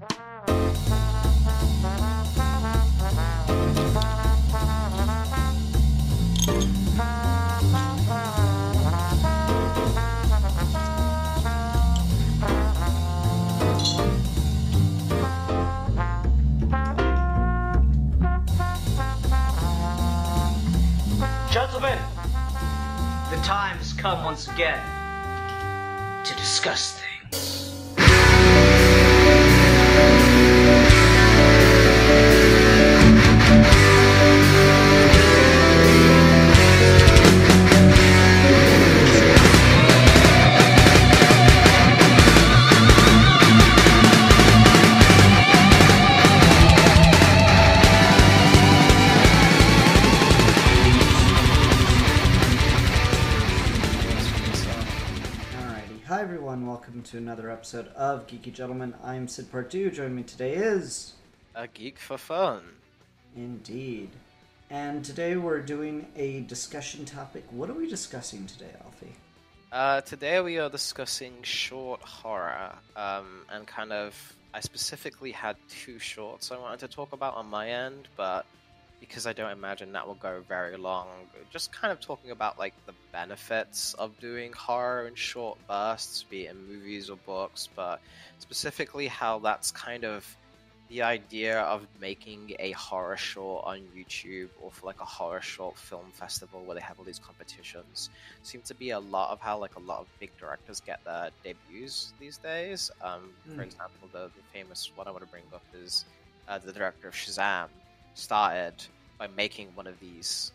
Gentlemen, the time has come once again to discuss things. Welcome to another episode of Geeky Gentlemen. I'm Sid Pardue. Joining me today is... A Geek for Fun. Indeed. And today we're doing a discussion topic. What are we discussing today, Alfie? Today we are discussing short horror. And kind of... I specifically had two shorts I wanted to talk about on my end, but because I don't imagine that will go very long, just kind of talking about like the benefits of doing horror in short bursts, be it in movies or books, but specifically how that's kind of the idea of making a horror short on YouTube or for like a horror short film festival where they have all these competitions. Seems to be a lot of how like a lot of big directors get their debuts these days. For example, the famous one I want to bring up is the director of Shazam started by making one of these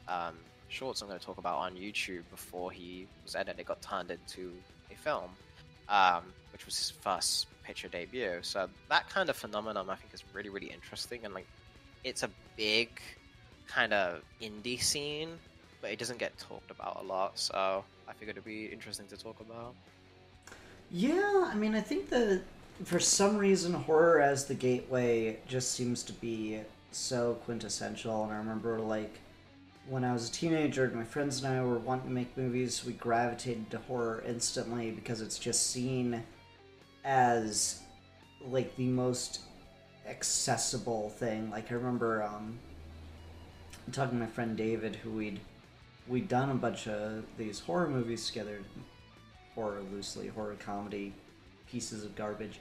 shorts I'm going to talk about on YouTube before he was edited. It got turned into a film, which was his first picture debut. So that kind of phenomenon I think is really, really interesting, and like it's a big kind of indie scene, but it doesn't get talked about a lot. So I figured it'd be interesting to talk about. Yeah, I mean, I think that for some reason horror as the gateway just seems to be so quintessential. And I remember like when I was a teenager, my friends and I were wanting to make movies, we gravitated to horror instantly because it's just seen as like the most accessible thing. Like I remember talking to my friend David, who we'd done a bunch of these horror movies together, horror loosely, horror comedy pieces of garbage.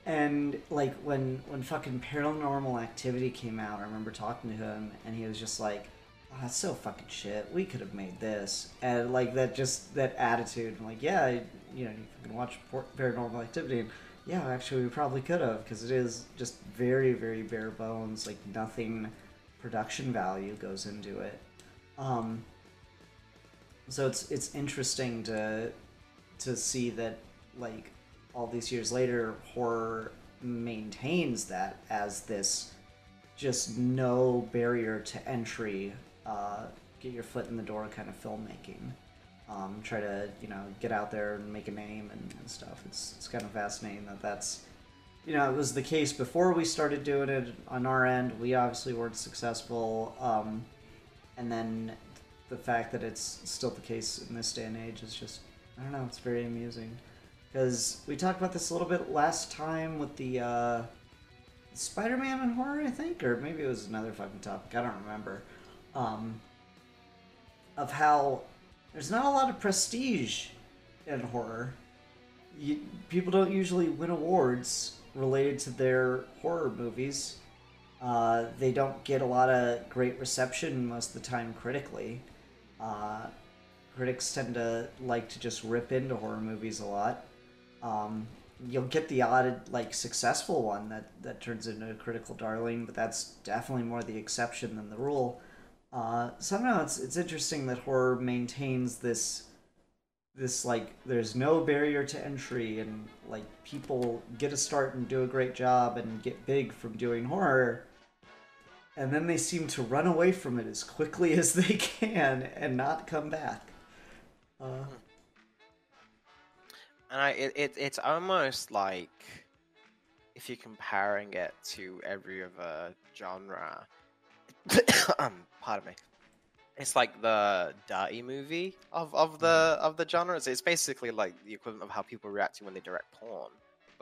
And like when fucking Paranormal Activity came out, I remember talking to him and he was just like, oh, that's so fucking shit, we could have made this. And like that attitude, I'm like, yeah, you can watch Paranormal Activity and yeah, actually we probably could have, because it is just very, very bare bones, like nothing production value goes into it. So it's interesting to see that like all these years later, horror maintains that as this just no barrier to entry, get your foot in the door kind of filmmaking. Try to, get out there and make a name and stuff. It's kind of fascinating that's, it was the case before we started doing it on our end. We obviously weren't successful. And then the fact that it's still the case in this day and age is just, I don't know, it's very amusing. Because we talked about this a little bit last time with the Spider-Man and horror, I think, or maybe it was another fucking topic, I don't remember, of how there's not a lot of prestige in horror. People don't usually win awards related to their horror movies. They don't get a lot of great reception most of the time critically. Critics tend to like to just rip into horror movies a lot. You'll get the odd, like, successful one that turns into a critical darling, but that's definitely more the exception than the rule. So I don't know, it's interesting that horror maintains this like, there's no barrier to entry, and like people get a start and do a great job and get big from doing horror, and then they seem to run away from it as quickly as they can and not come back. And it's almost like if you're comparing it to every other genre, pardon me, it's like the dirty movie of the genres. It's basically like the equivalent of how people react to when they direct porn,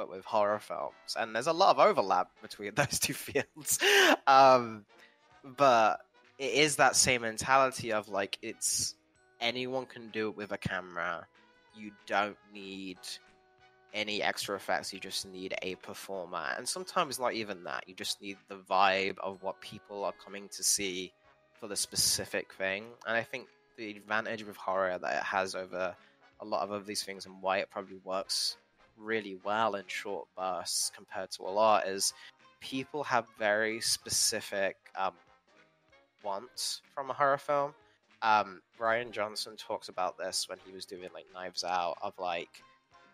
but with horror films, and there's a lot of overlap between those two fields. But it is that same mentality of like, it's anyone can do it with a camera. You don't need any extra effects, you just need a performer. And sometimes not even that, you just need the vibe of what people are coming to see for the specific thing. And I think the advantage with horror that it has over a lot of other these things, and why it probably works really well in short bursts compared to a lot, is people have very specific wants from a horror film. Ryan Johnson talks about this when he was doing like Knives Out, of like,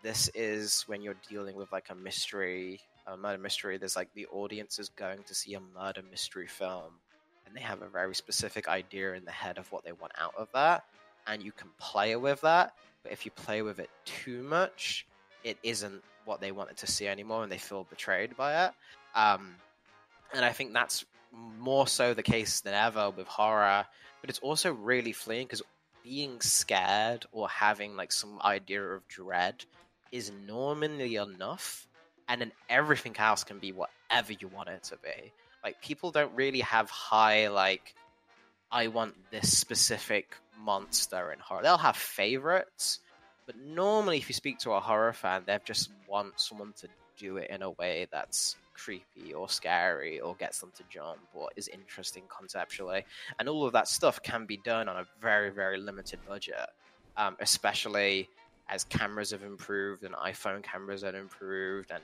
this is when you're dealing with like a mystery, a murder mystery. There's like the audience is going to see a murder mystery film, and they have a very specific idea in the head of what they want out of that, and you can play with that. But if you play with it too much, it isn't what they wanted to see anymore, and they feel betrayed by it. And I think that's more so the case than ever with horror. But it's also really fleeing, because being scared or having like some idea of dread is normally enough, and then everything else can be whatever you want it to be. Like, people don't really have high, like, I want this specific monster in horror. They'll have favorites, but normally if you speak to a horror fan, they just want someone to do it in a way that's creepy or scary or gets them to jump or is interesting conceptually. And all of that stuff can be done on a very, very limited budget, especially as cameras have improved and iPhone cameras have improved, and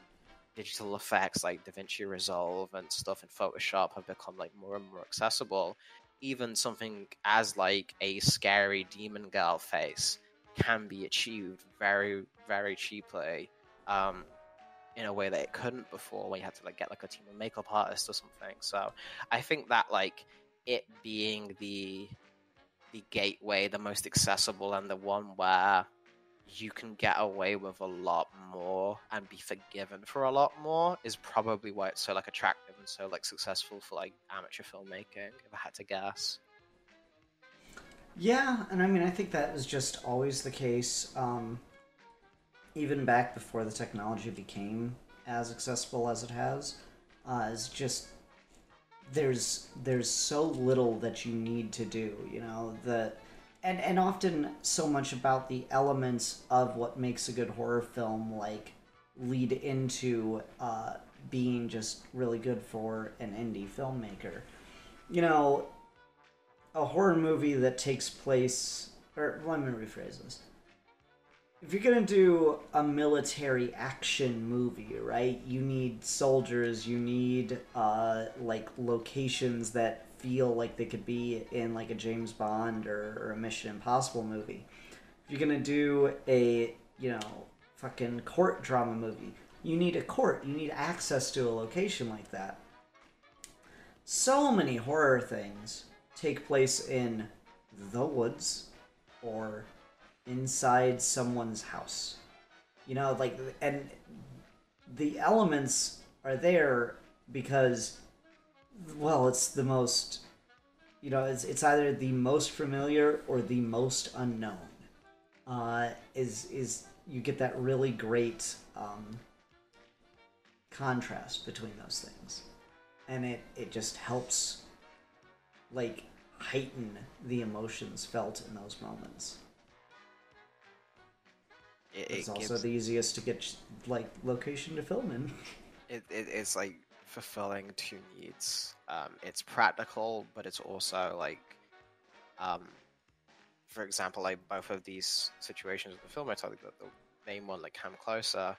digital effects like DaVinci Resolve and stuff in Photoshop have become like more and more accessible. Even something as like a scary demon girl face can be achieved very, very cheaply, in a way that it couldn't before, when you had to like get like a team of makeup artists or something. So I think that like it being the gateway, the most accessible, and the one where you can get away with a lot more and be forgiven for a lot more is probably why it's so like attractive and so like successful for like amateur filmmaking, if I had to guess. Yeah, and I mean, I think that was just always the case, even back before the technology became as accessible as it has. Is just there's so little that you need to do, you know, and often so much about the elements of what makes a good horror film like lead into being just really good for an indie filmmaker. You know, a horror movie that takes place, or let me rephrase this. If you're gonna do a military action movie, right, you need soldiers, you need like locations that feel like they could be in like a James Bond or a Mission Impossible movie. If you're gonna do a, you know, fucking court drama movie, you need a court, you need access to a location like that. So many horror things take place in the woods or inside someone's house. You know, like, and the elements are there because, well, it's the most, you know, it's either the most familiar or the most unknown. Is you get that really great contrast between those things, and it just helps like heighten the emotions felt in those moments. It's also the easiest to get like location to film in. It's like fulfilling two needs. It's practical, but it's also like, for example, like both of these situations in the film, I told you that the main one, like Come Closer,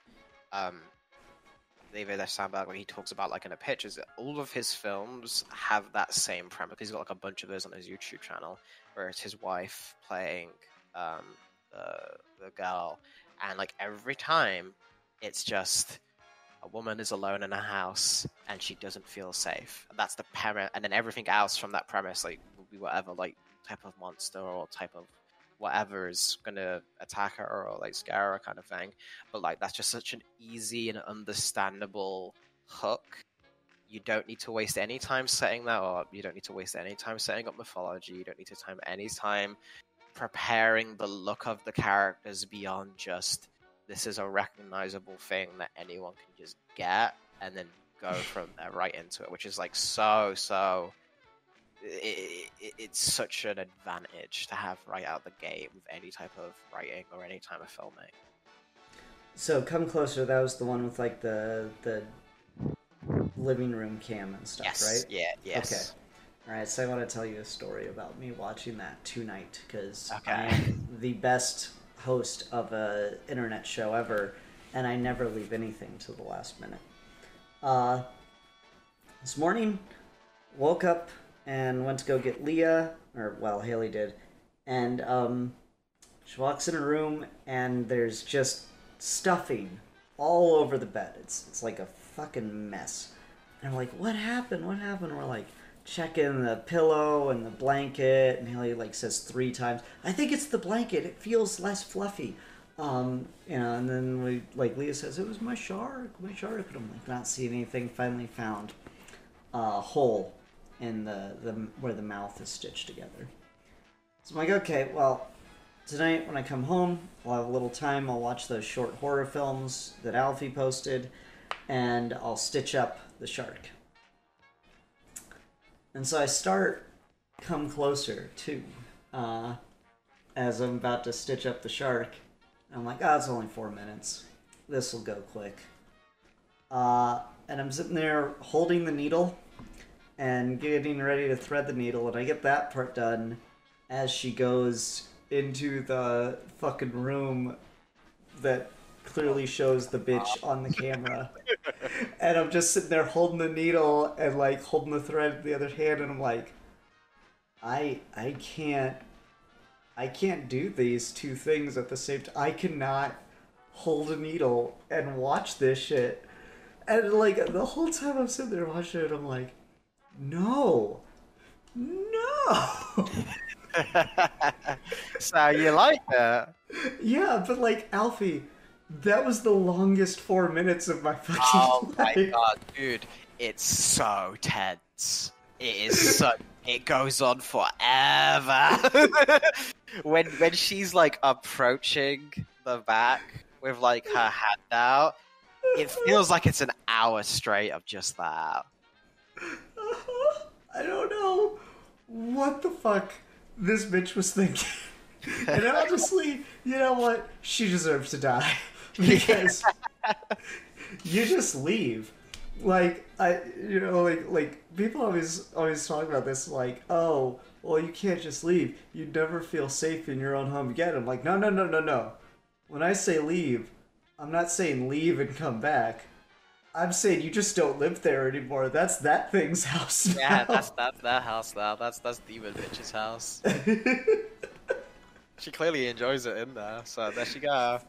David F. Sandberg, when he talks about like in a pitch, is that all of his films have that same premise. He's got like a bunch of those on his YouTube channel, where it's his wife playing the girl, and like every time it's just a woman is alone in a house and she doesn't feel safe. And that's the premise, and then everything else from that premise like will be whatever like type of monster or type of whatever is gonna attack her or like scare her kind of thing. But like that's just such an easy and understandable hook. You don't need to waste any time setting that up. You don't need to waste any time setting up mythology. You don't need to time any time preparing the look of the characters beyond just this is a recognizable thing that anyone can just get and then go from there right into it, which is like so. It's such an advantage to have right out the gate with any type of writing or any type of filming. So Come Closer, that was the one with like the living room cam and stuff, Yes. right? Yeah. Yes. Okay. All right. So I want to tell you a story about me watching that tonight because Okay. I am the best host of a internet show ever, and I never leave anything to the last minute. This morning, woke up and went to go get Leah, or well, Haley did, and she walks in her room and there's just stuffing all over the bed. It's like a fucking mess. And I'm like, what happened? What happened? We're like checking the pillow and the blanket, and Haley like says 3 times, I think it's the blanket. It feels less fluffy. And then we like Leah says it was my shark. And I'm like not seeing anything. Finally found a hole in the where the mouth is stitched together. So I'm like, okay, well, tonight when I come home, I'll have a little time. I'll watch those short horror films that Alfie posted, and I'll stitch up the shark. And so I start Come Closer too, as I'm about to stitch up the shark. I'm like, it's only 4 minutes. This will go quick. And I'm sitting there holding the needle and getting ready to thread the needle, and I get that part done as she goes into the fucking room that clearly shows the bitch on the camera. And I'm just sitting there holding the needle and like holding the thread in the other hand, and I'm like, I can't do these 2 things at the same time. I cannot hold a needle and watch this shit. And like the whole time I'm sitting there watching it, I'm like, no. So you like that? Yeah, but like Alfie, that was the longest 4 minutes of my fucking life. My god, dude, it's so tense. It is so. It goes on forever. when she's like approaching the back with like her hand out, it feels like it's an hour straight of just that. I don't know what the fuck this bitch was thinking. And honestly, you know what? She deserves to die. Because you just leave. Like, like people always talk about this, like, oh, well, you can't just leave. You'd never feel safe in your own home again. I'm like, no. When I say leave, I'm not saying leave and come back. I'm saying you just don't live there anymore. That's that thing's house now. Yeah, that's their house now. That's Demon Bitch's house. She clearly enjoys it in there, so there she go.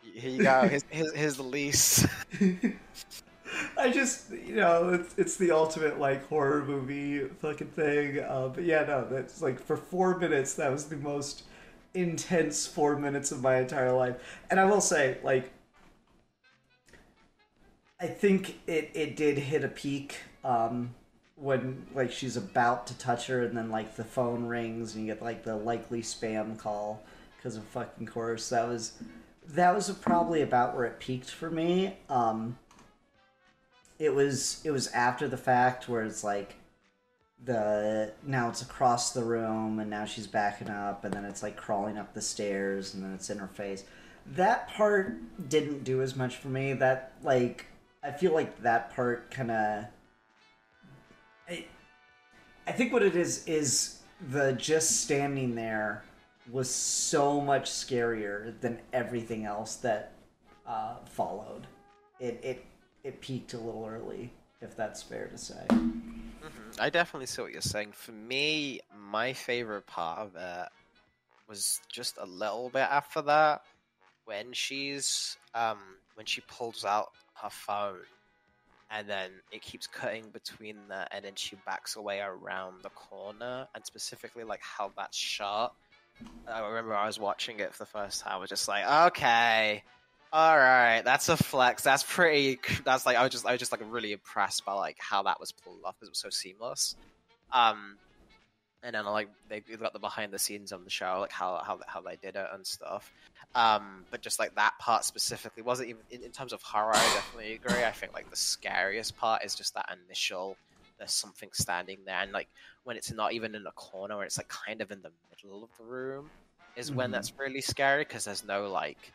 Here you go. Here's the lease. I just, it's the ultimate like horror movie fucking thing. But yeah, no, that's like for 4 minutes, that was the most intense 4 minutes of my entire life. And I will say, like, I think it did hit a peak when like she's about to touch her, and then like the phone rings and you get like the likely spam call because of fucking course. That was probably about where it peaked for me. It was after the fact where it's like now it's across the room and now she's backing up and then it's like crawling up the stairs and then it's in her face. That part didn't do as much for me. That like I feel like that part kind of I think what it is the just standing there was so much scarier than everything else that followed. It peaked a little early, if that's fair to say. I definitely see what you're saying. For me, my favorite part of it was just a little bit after that, when she pulls out her phone, and then it keeps cutting between that, and then she backs away around the corner, and specifically like how that's shot. I remember I was watching it for the first time. I was just like, okay. All right, that's a flex. That's pretty. That's like I was just like really impressed by like how that was pulled off because it was so seamless. and then like they got the behind the scenes on the show, like how they did it and stuff. But just like that part specifically wasn't even in terms of horror. I definitely agree. I think like the scariest part is just that initial. There's something standing there, and like when it's not even in a corner, it's like kind of in the middle of the room, is when that's really scary because there's no like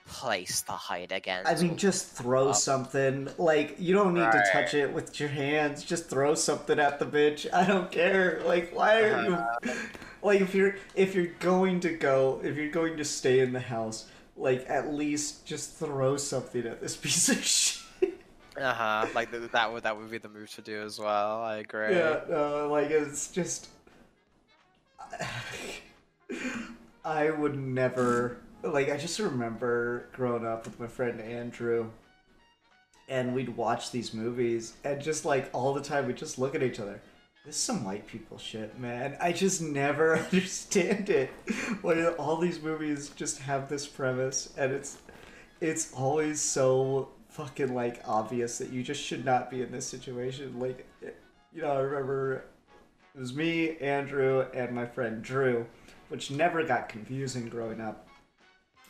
place to hide against. I mean, just throw something. Like, you don't need to touch it with your hands. Just throw something at the bitch. I don't care. Like, why are you... Like, if you're going to stay in the house, like, at least just throw something at this piece of shit. Like, that would be the move to do as well. I agree. Yeah, no, like, it's just... I would never... Like, I just remember growing up with my friend Andrew, and we'd watch these movies, and just, like, all the time we'd just look at each other. This is some white people shit, man. I just never understand it. When all these movies just have this premise, and it's always so fucking, like, obvious that you just should not be in this situation. Like, you know, I remember it was me, Andrew, and my friend Drew, which never got confusing growing up.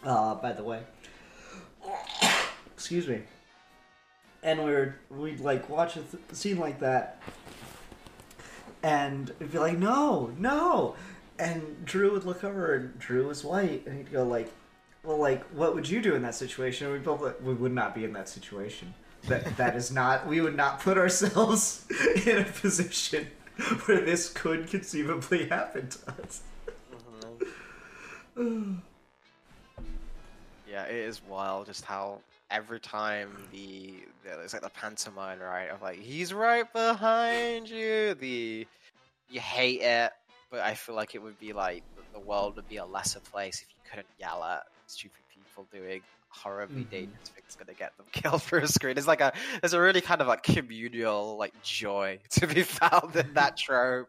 By the way. Excuse me. And we'd like watch a scene like that, and it'd be like, no! And Drew would look over, and Drew was white, and he'd go like, well, like, what would you do in that situation? And we both like, we would not be in that situation. That is not, we would not put ourselves in a position where this could conceivably happen to us. Yeah, it is wild just how every time it's like the pantomime, right? Of like, he's right behind you. You hate it, but I feel like it would be like the world would be a lesser place if you couldn't yell at stupid people doing horribly dangerous things gonna get them killed through a screen. There's a really kind of like communal like joy to be found in that trope.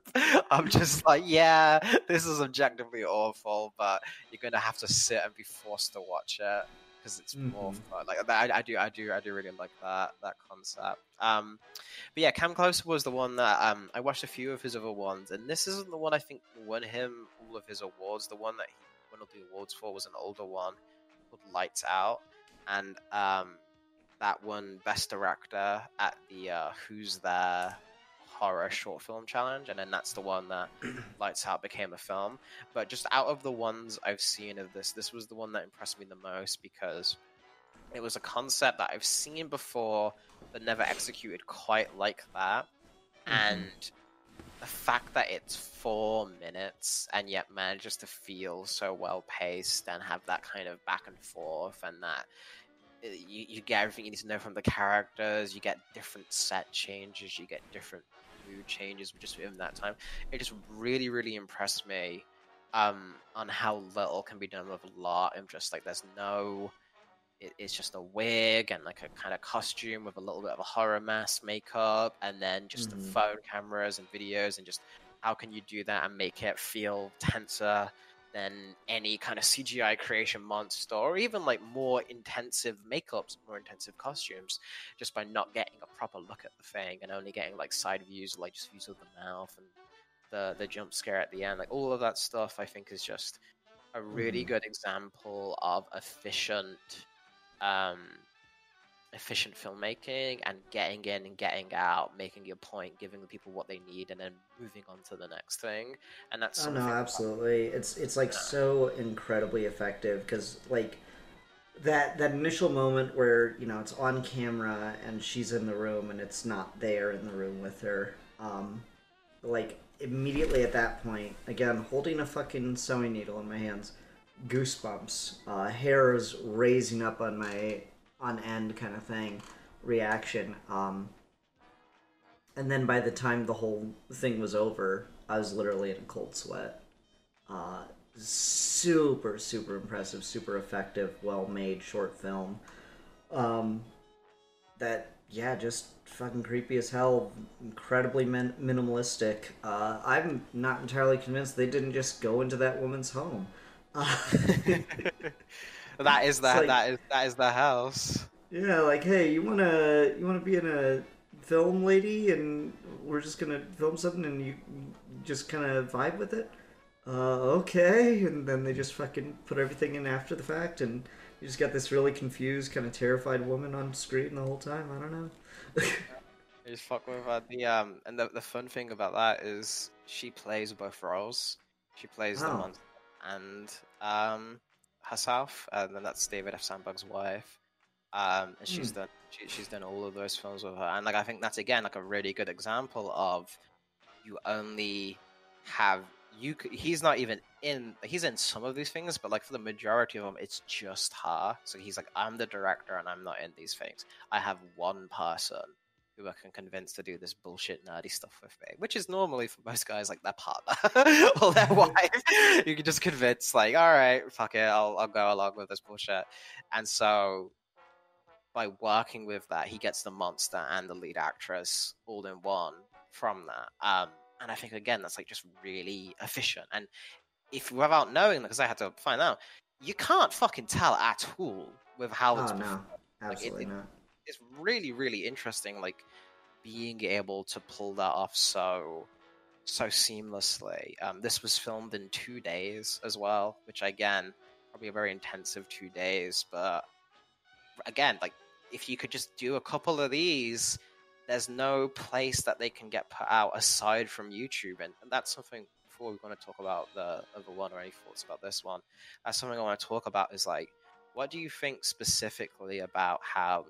I'm just like, yeah, this is objectively awful, but you're gonna have to sit and be forced to watch it because it's more fun. Like I do really like that concept. But yeah, Cam Close was the one that I watched a few of his other ones, and this isn't the one I think won him all of his awards. The one that he won all the awards for was an older one called Lights Out, and that won Best Director at the Who's There Horror Short Film Challenge, and then that's the one that Lights Out became a film. But just out of the ones I've seen of this was the one that impressed me the most because it was a concept that I've seen before but never executed quite like that. And the fact that it's 4 minutes and yet manages to feel so well paced and have that kind of back and forth, and that you get everything you need to know from the characters, you get different set changes, you get different mood changes just within that time. It just really, really impressed me on how little can be done with a lot, and just like it's just a wig and like a kind of costume with a little bit of a horror mask makeup, and then just the phone cameras and videos, and just how can you do that and make it feel tenser than any kind of CGI creation monster, or even like more intensive makeups, more intensive costumes, just by not getting a proper look at the thing and only getting like side views, like just views of the mouth and the jump scare at the end. Like all of that stuff I think is just a really good example of efficient filmmaking and getting in and getting out, making your point, giving the people what they need, and then moving on to the next thing. And that's no, absolutely. It's like so incredibly effective because like that initial moment where, you know, it's on camera and she's in the room and it's not there in the room with her. Like immediately at that point, again, holding a fucking sewing needle in my hands, goosebumps, hairs raising up on end kind of thing, reaction. And then by the time the whole thing was over, I was literally in a cold sweat. Super, super impressive, super effective, well-made short film. That, yeah, just fucking creepy as hell, incredibly minimalistic. I'm not entirely convinced they didn't just go into that woman's home. That is the house. Yeah, like, hey, you wanna be in a film lady, and we're just gonna film something, and you just kind of vibe with it. Okay, and then they just fucking put everything in after the fact, and you just got this really confused, kind of terrified woman on screen the whole time. I don't know. I just fuck with her. And the fun thing about that is she plays both roles. She plays the Oh. monster and herself, and then that's David F. Sandberg's wife. And she's done all of those films with her, and like I think that's again like a really good example of you only have he's not even he's in some of these things, but like for the majority of them it's just her. So he's like, I'm the director and I'm not in these things. I have one person who I can convince to do this bullshit nerdy stuff with me, which is normally for most guys like their partner or their wife. You can just convince, like, all right, fuck it, I'll go along with this bullshit. And so by working with that, he gets the monster and the lead actress all in one from that. And I think again that's like just really efficient. And if without knowing, because I had to find out, you can't fucking tell at all with how it's no, absolutely not. It's really, really interesting, like being able to pull that off so seamlessly. This was filmed in 2 days as well, which again, probably a very intensive 2 days. But again, like if you could just do a couple of these, there's no place that they can get put out aside from YouTube, and that's something. Before we want to talk about the other one or any thoughts about this one, that's something I want to talk about. Is like, what do you think specifically about how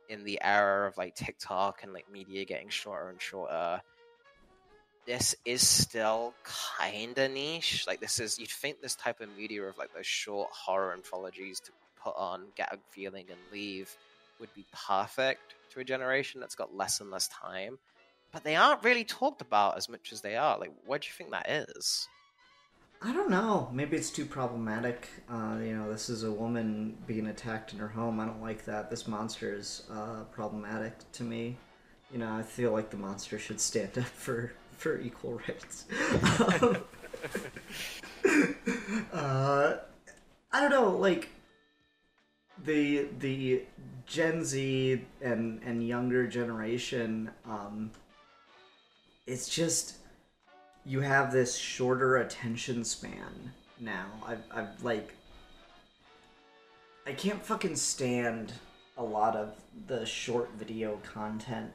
in the era of like TikTok and like media getting shorter and shorter, this is still kinda niche? Like this is, you'd think this type of media of like those short horror anthologies to put on, get a feeling and leave would be perfect to a generation that's got less and less time, but they aren't really talked about as much as they are. Like, what do you think that is? I don't know. Maybe it's too problematic. This is a woman being attacked in her home. I don't like that. This monster is problematic to me. I feel like the monster should stand up for equal rights. I don't know. Like the Gen Z and younger generation. It's just, you have this shorter attention span now. I've like, I can't fucking stand a lot of the short video content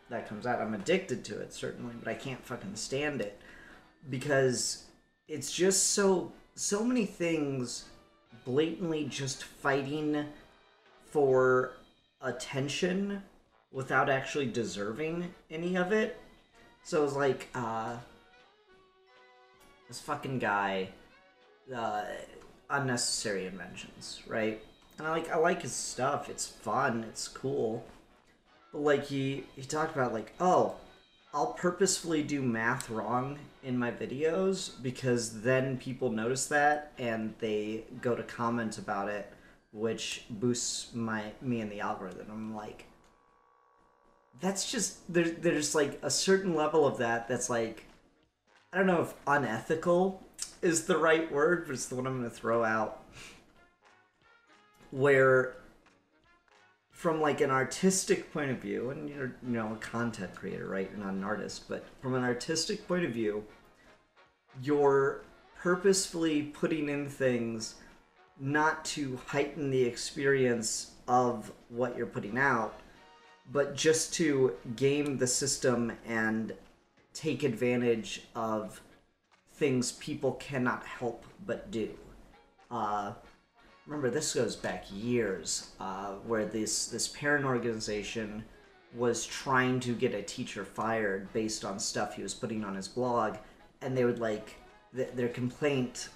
that comes out. I'm addicted to it, certainly, but I can't fucking stand it because it's just so many things blatantly just fighting for attention without actually deserving any of it. So it was like, this fucking guy, Unnecessary Inventions, right? And I like his stuff. It's fun. It's cool. But like he talked about like, oh, I'll purposefully do math wrong in my videos because then people notice that and they go to comment about it, which boosts me in the algorithm. I'm like, that's just, there's like a certain level of that's like, I don't know if unethical is the right word, but it's the one I'm going to throw out. Where, from like an artistic point of view, and you're a content creator, right? You're not an artist, but from an artistic point of view, you're purposefully putting in things not to heighten the experience of what you're putting out, but just to game the system and take advantage of things people cannot help but do. Remember, this goes back years, where this parent organization was trying to get a teacher fired based on stuff he was putting on his blog, and they would like their complaint,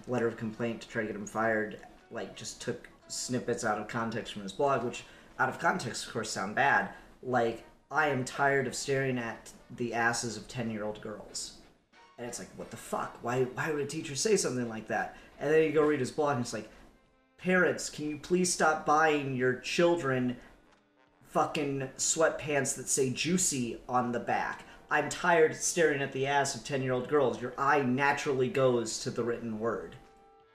letter of complaint to try to get him fired, like just took snippets out of context from his blog, which out of context, of course, sound bad. Like, I am tired of staring at the asses of 10-year-old girls. And it's like, what the fuck? Why would a teacher say something like that? And then you go read his blog and it's like, parents, can you please stop buying your children fucking sweatpants that say juicy on the back? I'm tired of staring at the ass of 10-year-old girls. Your eye naturally goes to the written word.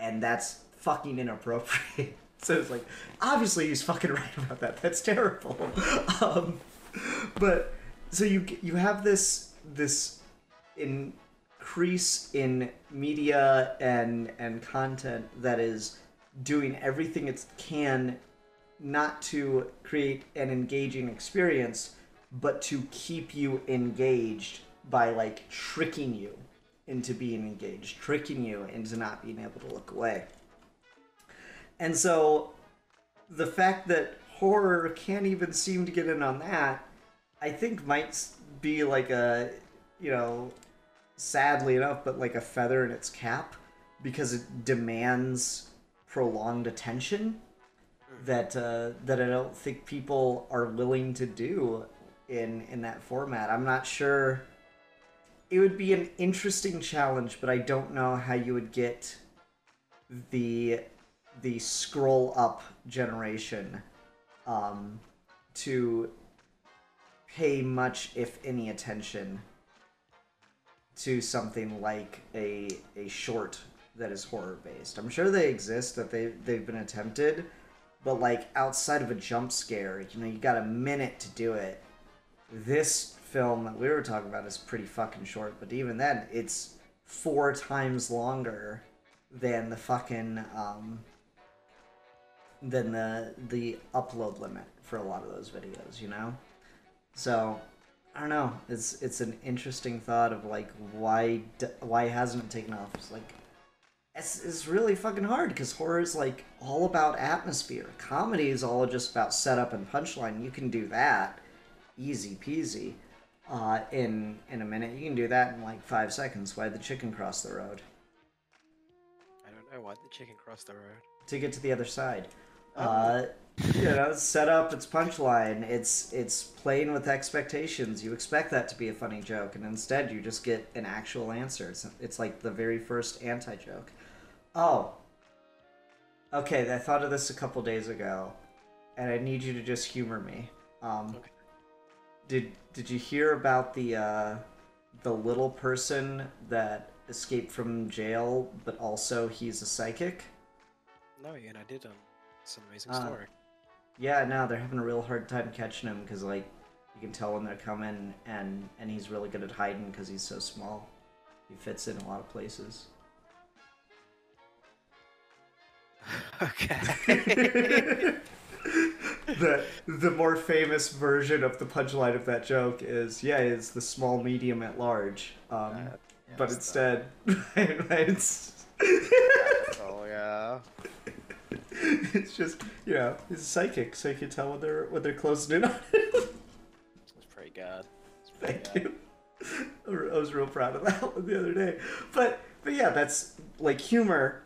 And that's fucking inappropriate. So it's like, obviously he's fucking right about that. That's terrible. But so you have this increase in media and content that is doing everything it can not to create an engaging experience, but to keep you engaged by like tricking you into being engaged, tricking you into not being able to look away. And so the fact that horror can't even seem to get in on that, I think might be like a, sadly enough, but like a feather in its cap, because it demands prolonged attention that I don't think people are willing to do in that format. I'm not sure. It would be an interesting challenge, but I don't know how you would get the scroll up generation to pay much, if any, attention to something like a short that is horror based. I'm sure they exist, that they've been attempted, but like outside of a jump scare, you got a minute to do it. This film that we were talking about is pretty fucking short, but even then, it's 4 times longer than the fucking than the upload limit for a lot of those videos, So I don't know. It's an interesting thought of like why hasn't it taken off? It's like it's really fucking hard because horror is like all about atmosphere. Comedy is all just about setup and punchline. You can do that easy peasy in a minute. You can do that in like 5 seconds. Why'd the chicken cross the road? I don't know. Why'd the chicken cross the road? To get to the other side. Set up, it's punchline, it's playing with expectations. You expect that to be a funny joke, and instead you just get an actual answer. It's like the very first anti-joke. Oh. Okay, I thought of this a couple days ago, and I need you to just humor me. Okay. Did you hear about the little person that escaped from jail, but also he's a psychic? No, and I did. It's an amazing story. Yeah, no, they're having a real hard time catching him because, like, you can tell when they're coming, and he's really good at hiding because he's so small. He fits in a lot of places. Okay. The more famous version of the punchline of that joke is, it's the small, medium, at large. But instead, it's... Oh, yeah. It's just, he's a psychic, so you can tell when they're closing in on it. It's pretty good. Thank you. I was real proud of that one the other day. But yeah, that's, like, humor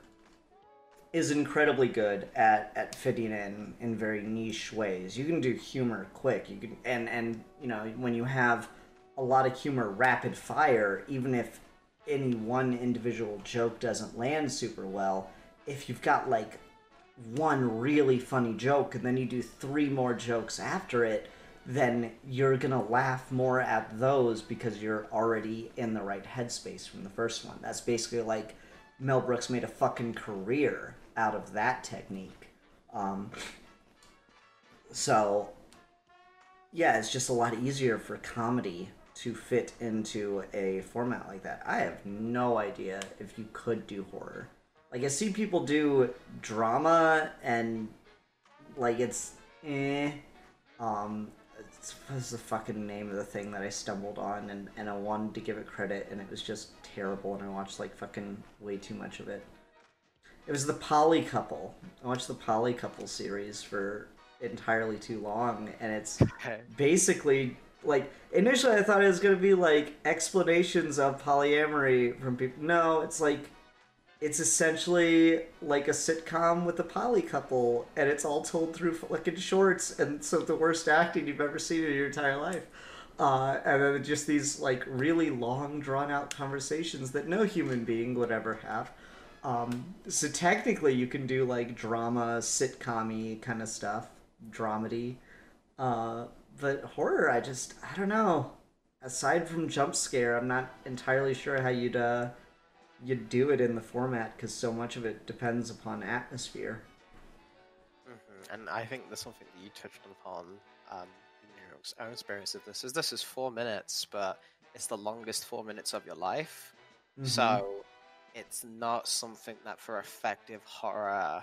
is incredibly good at fitting in very niche ways. You can do humor quick. You can, and when you have a lot of humor rapid fire, even if any one individual joke doesn't land super well, if you've got, like, one really funny joke and then you do 3 more jokes after it, then you're gonna laugh more at those because you're already in the right headspace from the first one. That's basically like Mel Brooks made a fucking career out of that technique. So yeah, it's just a lot easier for comedy to fit into a format like that. I have no idea if you could do horror. Like, I see people do drama, and, like, it's what's the fucking name of the thing that I stumbled on, and I wanted to give it credit, and it was just terrible, and I watched, like, fucking way too much of it. It was The Poly Couple. I watched the Poly Couple series for entirely too long, and it's basically, like, initially I thought it was going to be, like, explanations of polyamory from people. No, it's, like, it's essentially like a sitcom with a poly couple, and it's all told through fucking shorts, and so the worst acting you've ever seen in your entire life. And then just these, like, really long, drawn-out conversations that no human being would ever have. So technically you can do, like, drama, sitcom-y kind of stuff, dramedy. But horror, I don't know. Aside from jump scare, I'm not entirely sure how you'd do it in the format, because so much of it depends upon atmosphere. And I think there's something that you touched upon your own experience of this is 4 minutes, but it's the longest 4 minutes of your life. So it's not something that for effective horror,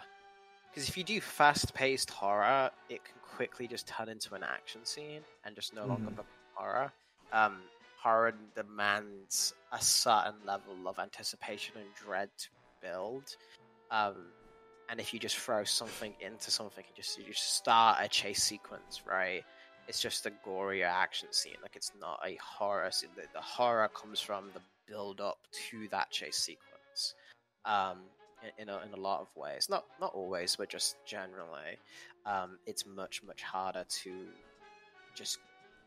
because if you do fast-paced horror, it can quickly just turn into an action scene and just no longer become horror. Horror demands a certain level of anticipation and dread to build. And if you just throw something into something, you just start a chase sequence, right? It's just a gorier action scene. Like, it's not a horror scene. The horror comes from the build up to that chase sequence. In a lot of ways, not always, but just generally, it's much harder to just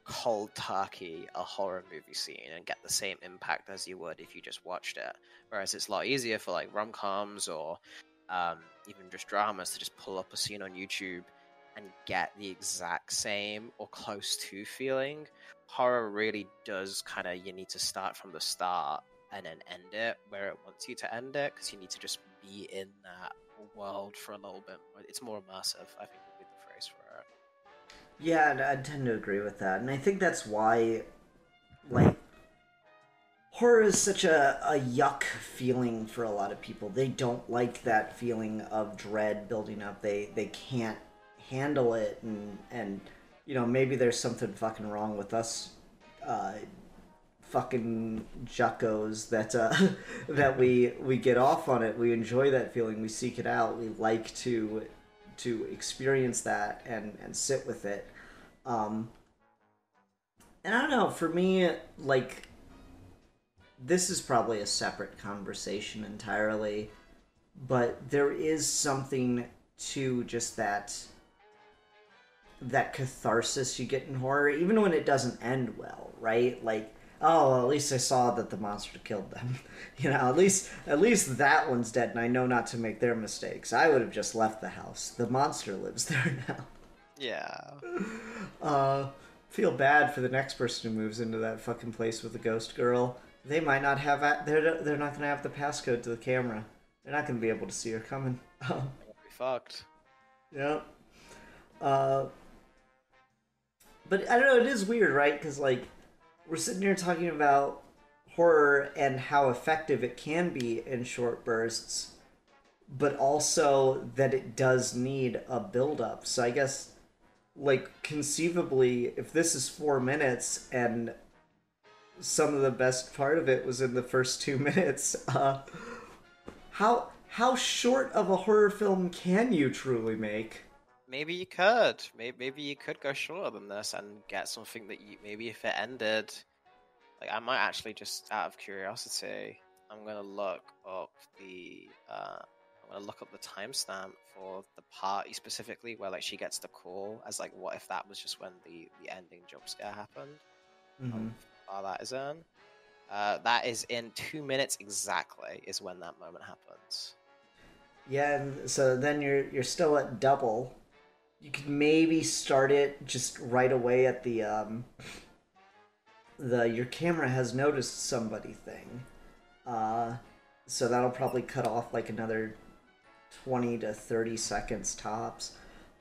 cold turkey a horror movie scene and get the same impact as you would if you just watched it. Whereas it's a lot easier for like rom-coms or even just dramas to just pull up a scene on YouTube and get the exact same or close to feeling. Horror really does kind of, you need to start from the start and then end it where it wants you to end it, because you need to just be in that world for a little bit. It's more immersive, I think would be the phrase for it. Yeah, I tend to agree with that, and I think that's why, like, horror is such a yuck feeling for a lot of people. They don't like that feeling of dread building up. They can't handle it, and you know, maybe there's something fucking wrong with us fucking juckos that that we get off on it. We enjoy that feeling. We seek it out. We like to experience that and sit with it. And I don't know, for me, like, this is probably a separate conversation entirely, but there is something to just that catharsis you get in horror, even when it doesn't end well, right? Like, oh, well, at least I saw that the monster killed them. You know, at least that one's dead, and I know not to make their mistakes. I would have just left the house. The monster lives there now. Yeah. Feel bad for the next person who moves into that fucking place with the ghost girl. They might not have they're not gonna have the passcode to the camera. They're not gonna be able to see her coming. Be fucked. Yeah. But I don't know, it is weird, right? Because, like, we're sitting here talking about horror and how effective it can be in short bursts, but also that it does need a build-up. So I guess, like, conceivably, if this is 4 minutes and some of the best part of it was in the first 2 minutes, how short of a horror film can you truly make? Maybe you could. Maybe you could go shorter than this and get something that you, maybe if it ended, like, I might actually, just out of curiosity, I'm gonna look up the timestamp for the party specifically where, like, she gets the call, as like, what if that was just when the ending jump scare happened? How that is in. That is in 2 minutes exactly is when that moment happens. Yeah, and so then you're still at double. You could maybe start it just right away at the your camera has noticed somebody thing. So that'll probably cut off like another 20 to 30 seconds tops.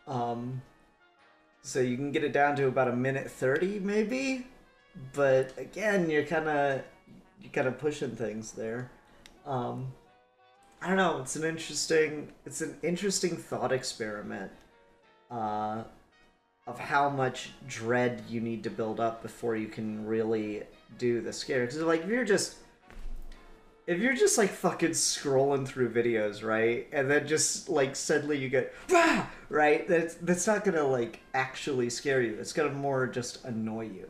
So you can get it down to about 1:30 maybe. But again, you're kind of pushing things there. I don't know. It's an interesting thought experiment of how much dread you need to build up before you can really do the scare. Because, like, if you're just like fucking scrolling through videos, right, and then just like suddenly you get Rah! Right, that's not gonna like actually scare you. It's gonna more just annoy you.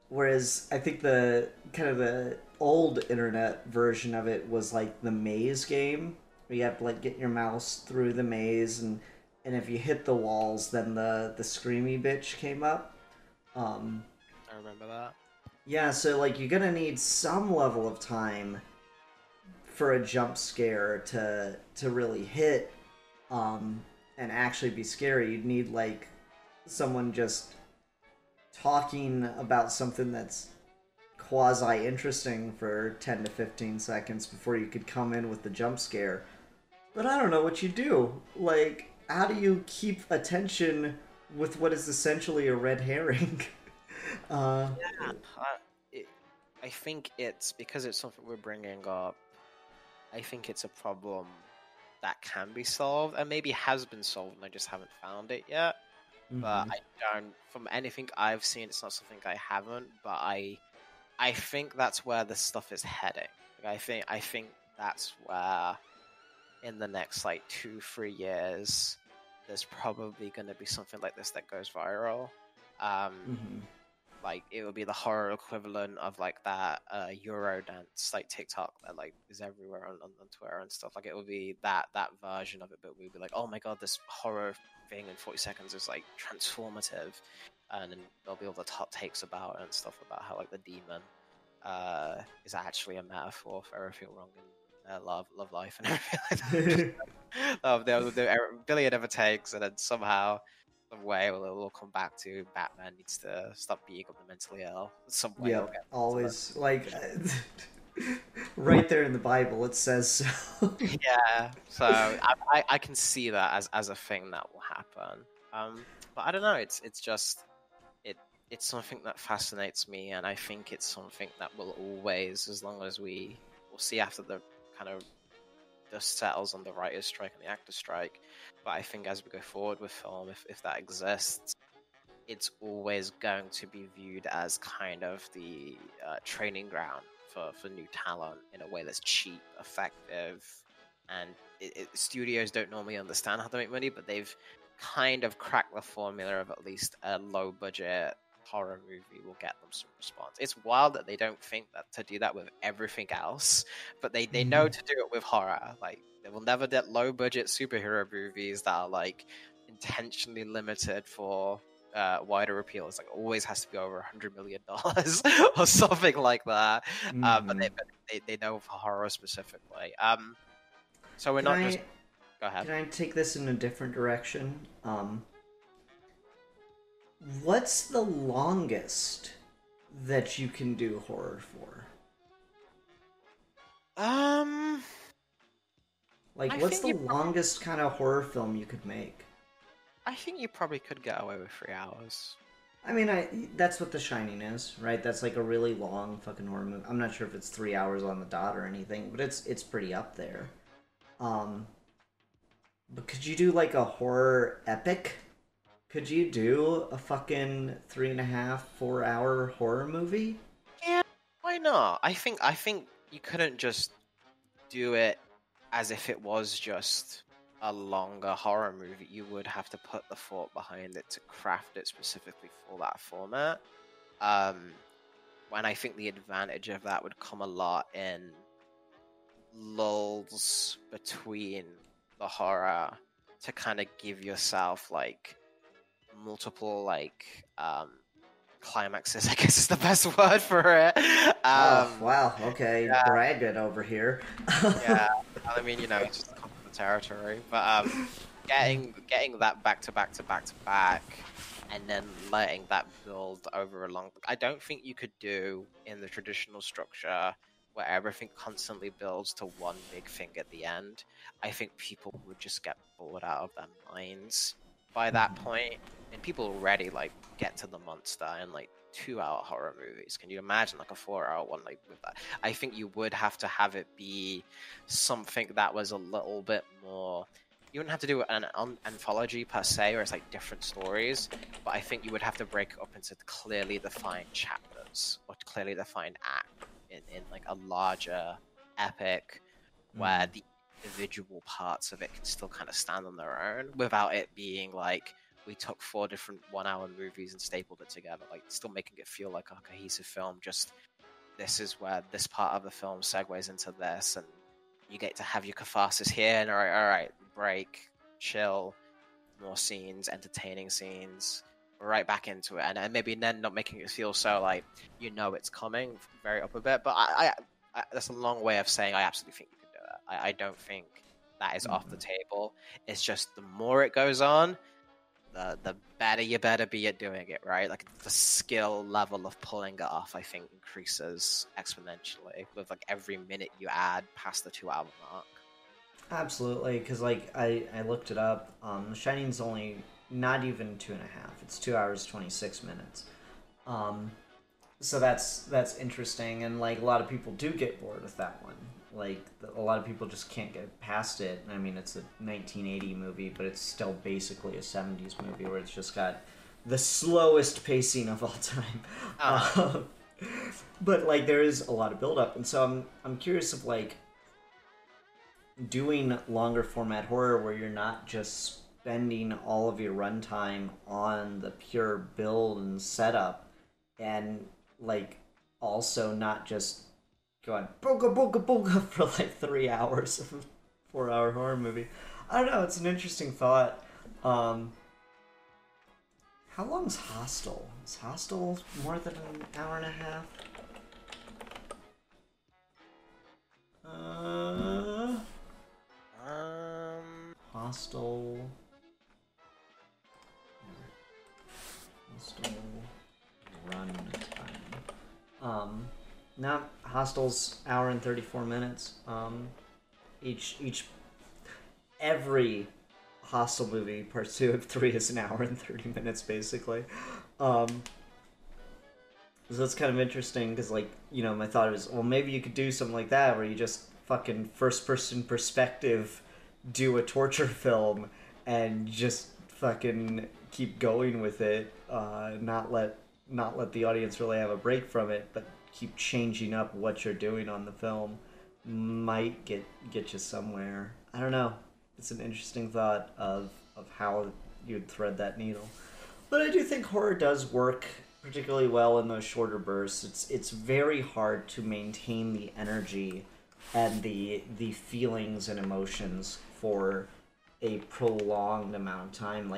Whereas I think the kind of the old internet version of it was like the maze game, where you have to like get your mouse through the maze, and if you hit the walls, then the screamy bitch came up. I remember that. Yeah, so like you're gonna need some level of time for a jump scare to really hit, and actually be scary. You'd need like someone just talking about something that's quasi-interesting for 10 to 15 seconds before you could come in with the jump scare. But I don't know what you do. Like, how do you keep attention with what is essentially a red herring. Yeah, it, I think it's because it's something we're bringing up. I think it's a problem that can be solved, and maybe has been solved, and I just haven't found it yet. But Mhm. I don't. From anything I've seen, it's not something I haven't. But I think that's where this stuff is heading. Like, I think that's where in the next like 2-3 years, there's probably going to be something like this that goes viral. Mhm. Like it would be the horror equivalent of like that Euro dance like TikTok that like is everywhere on Twitter and stuff. Like it would be that version of it, but we'd be like, oh my god, this horror thing in 40 seconds is like transformative, and then there'll be all the top takes about it and stuff about how like the demon is actually a metaphor for everything wrong in their love life and everything like that. They'll do a billion ever takes, and then somehow, some way, we'll come back to Batman needs to stop being mentally ill. Some way, we'll Yep, get to always like right there in the Bible it says so. that. Yeah, so I can see that as a thing that will happen. But I don't know. It's just it it's something that fascinates me, and I think it's something that will always, as long as we'll see after the kind of dust settles on the writer's strike and the actor's strike. But I think as we go forward with film, if that exists, it's always going to be viewed as kind of the training ground for new talent in a way that's cheap, effective, and studios don't normally understand how to make money, but they've kind of cracked the formula of at least a low budget horror movie will get them some response. It's wild that they don't think that to do that with everything else, but they know to do it with horror. Like they will never get low budget superhero movies that are like intentionally limited for wider appeal. It's like always has to be over $100 million or something like that. But Mhm. they know for horror specifically. So we're Can not just I go ahead. can I take this in a different direction? What's the longest that you can do horror for? Um, Like, I what's think the you longest kind of horror film you could make? I think you probably could get away with 3 hours. I mean, that's what The Shining is, right? That's like a really long fucking horror movie. I'm not sure if it's 3 hours on the dot or anything, but it's pretty up there. Um, but could you do like a horror epic? Could you do a fucking 3.5, 4 hour horror movie? Yeah, why not? I think you couldn't just do it as if it was just a longer horror movie. You would have to put the thought behind it to craft it specifically for that format. Um, and I think the advantage of that would come a lot in lulls between the horror to kind of give yourself like multiple like climaxes, I guess is the best word for it. Oh, wow, okay, Yeah, bragging over here. yeah. I mean, it's just a couple of the territory, but getting that back to back to back to back, and then letting that build over a long. I don't think you could do in the traditional structure where everything constantly builds to one big thing at the end. I think people would just get bored out of their minds by that point, and people already like get to the monster in like 2 hour horror movies. Can you imagine like a 4 hour one like with that? I think you would have to have it be something that was a little bit more. You wouldn't have to do an anthology per se, or it's like different stories, but I think you would have to break it up into clearly defined chapters or clearly defined acts in like a larger epic where the individual parts of it can still kind of stand on their own without it being like we took 4 different 1 hour movies and stapled it together, like still making it feel like a cohesive film. Just this is where this part of the film segues into this, and you get to have your catharsis here, and all right, break, chill, more scenes, entertaining scenes, right back into it, and maybe then not making it feel so like it's coming very up a bit. But I that's a long way of saying I absolutely think you can do it. I don't think that is off the table. It's just the more it goes on, the better you better be at doing it, right? Like the skill level of pulling it off, I think, increases exponentially with like every minute you add past the 2 hour mark. Absolutely, because like I looked it up. The Shining's only not even 2.5. It's 2 hours 26 minutes. So that's interesting, and like a lot of people do get bored with that one. Like a lot of people just can't get past it. I mean, it's a 1980 movie, but it's still basically a 70s movie where it's just got the slowest pacing of all time. But like there is a lot of build up, and so I'm curious of like doing longer format horror where you're not just spending all of your runtime on the pure build and setup, and like also not just going booga booga booga for like 3 hours of a 4-hour horror movie. I don't know, it's an interesting thought. How long's Hostel? Is Hostel more than an hour and a half? Hostel run time. Now Hostel's hour and 34 minutes. Every Hostel movie, part 2 of 3 is an hour and 30 minutes basically. So that's kind of interesting because, like, you know, my thought was, well, maybe you could do something like that where you just fucking first-person perspective do a torture film and just fucking keep going with it, not let the audience really have a break from it, but keep changing up what you're doing on the film might get you somewhere. I don't know. It's an interesting thought of how you'd thread that needle. But I do think horror does work particularly well in those shorter bursts. It's very hard to maintain the energy and the feelings and emotions for a prolonged amount of time.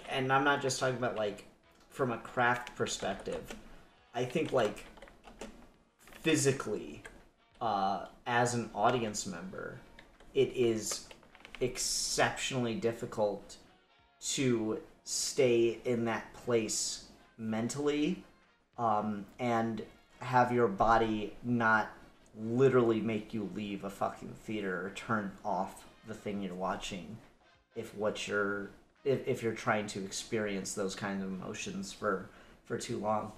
I'm not just talking about like from a craft perspective. I think like physically, as an audience member, it is exceptionally difficult to stay in that place mentally, and have your body not literally make you leave a fucking theater or turn off the thing you're watching if you're trying to experience those kinds of emotions for too long.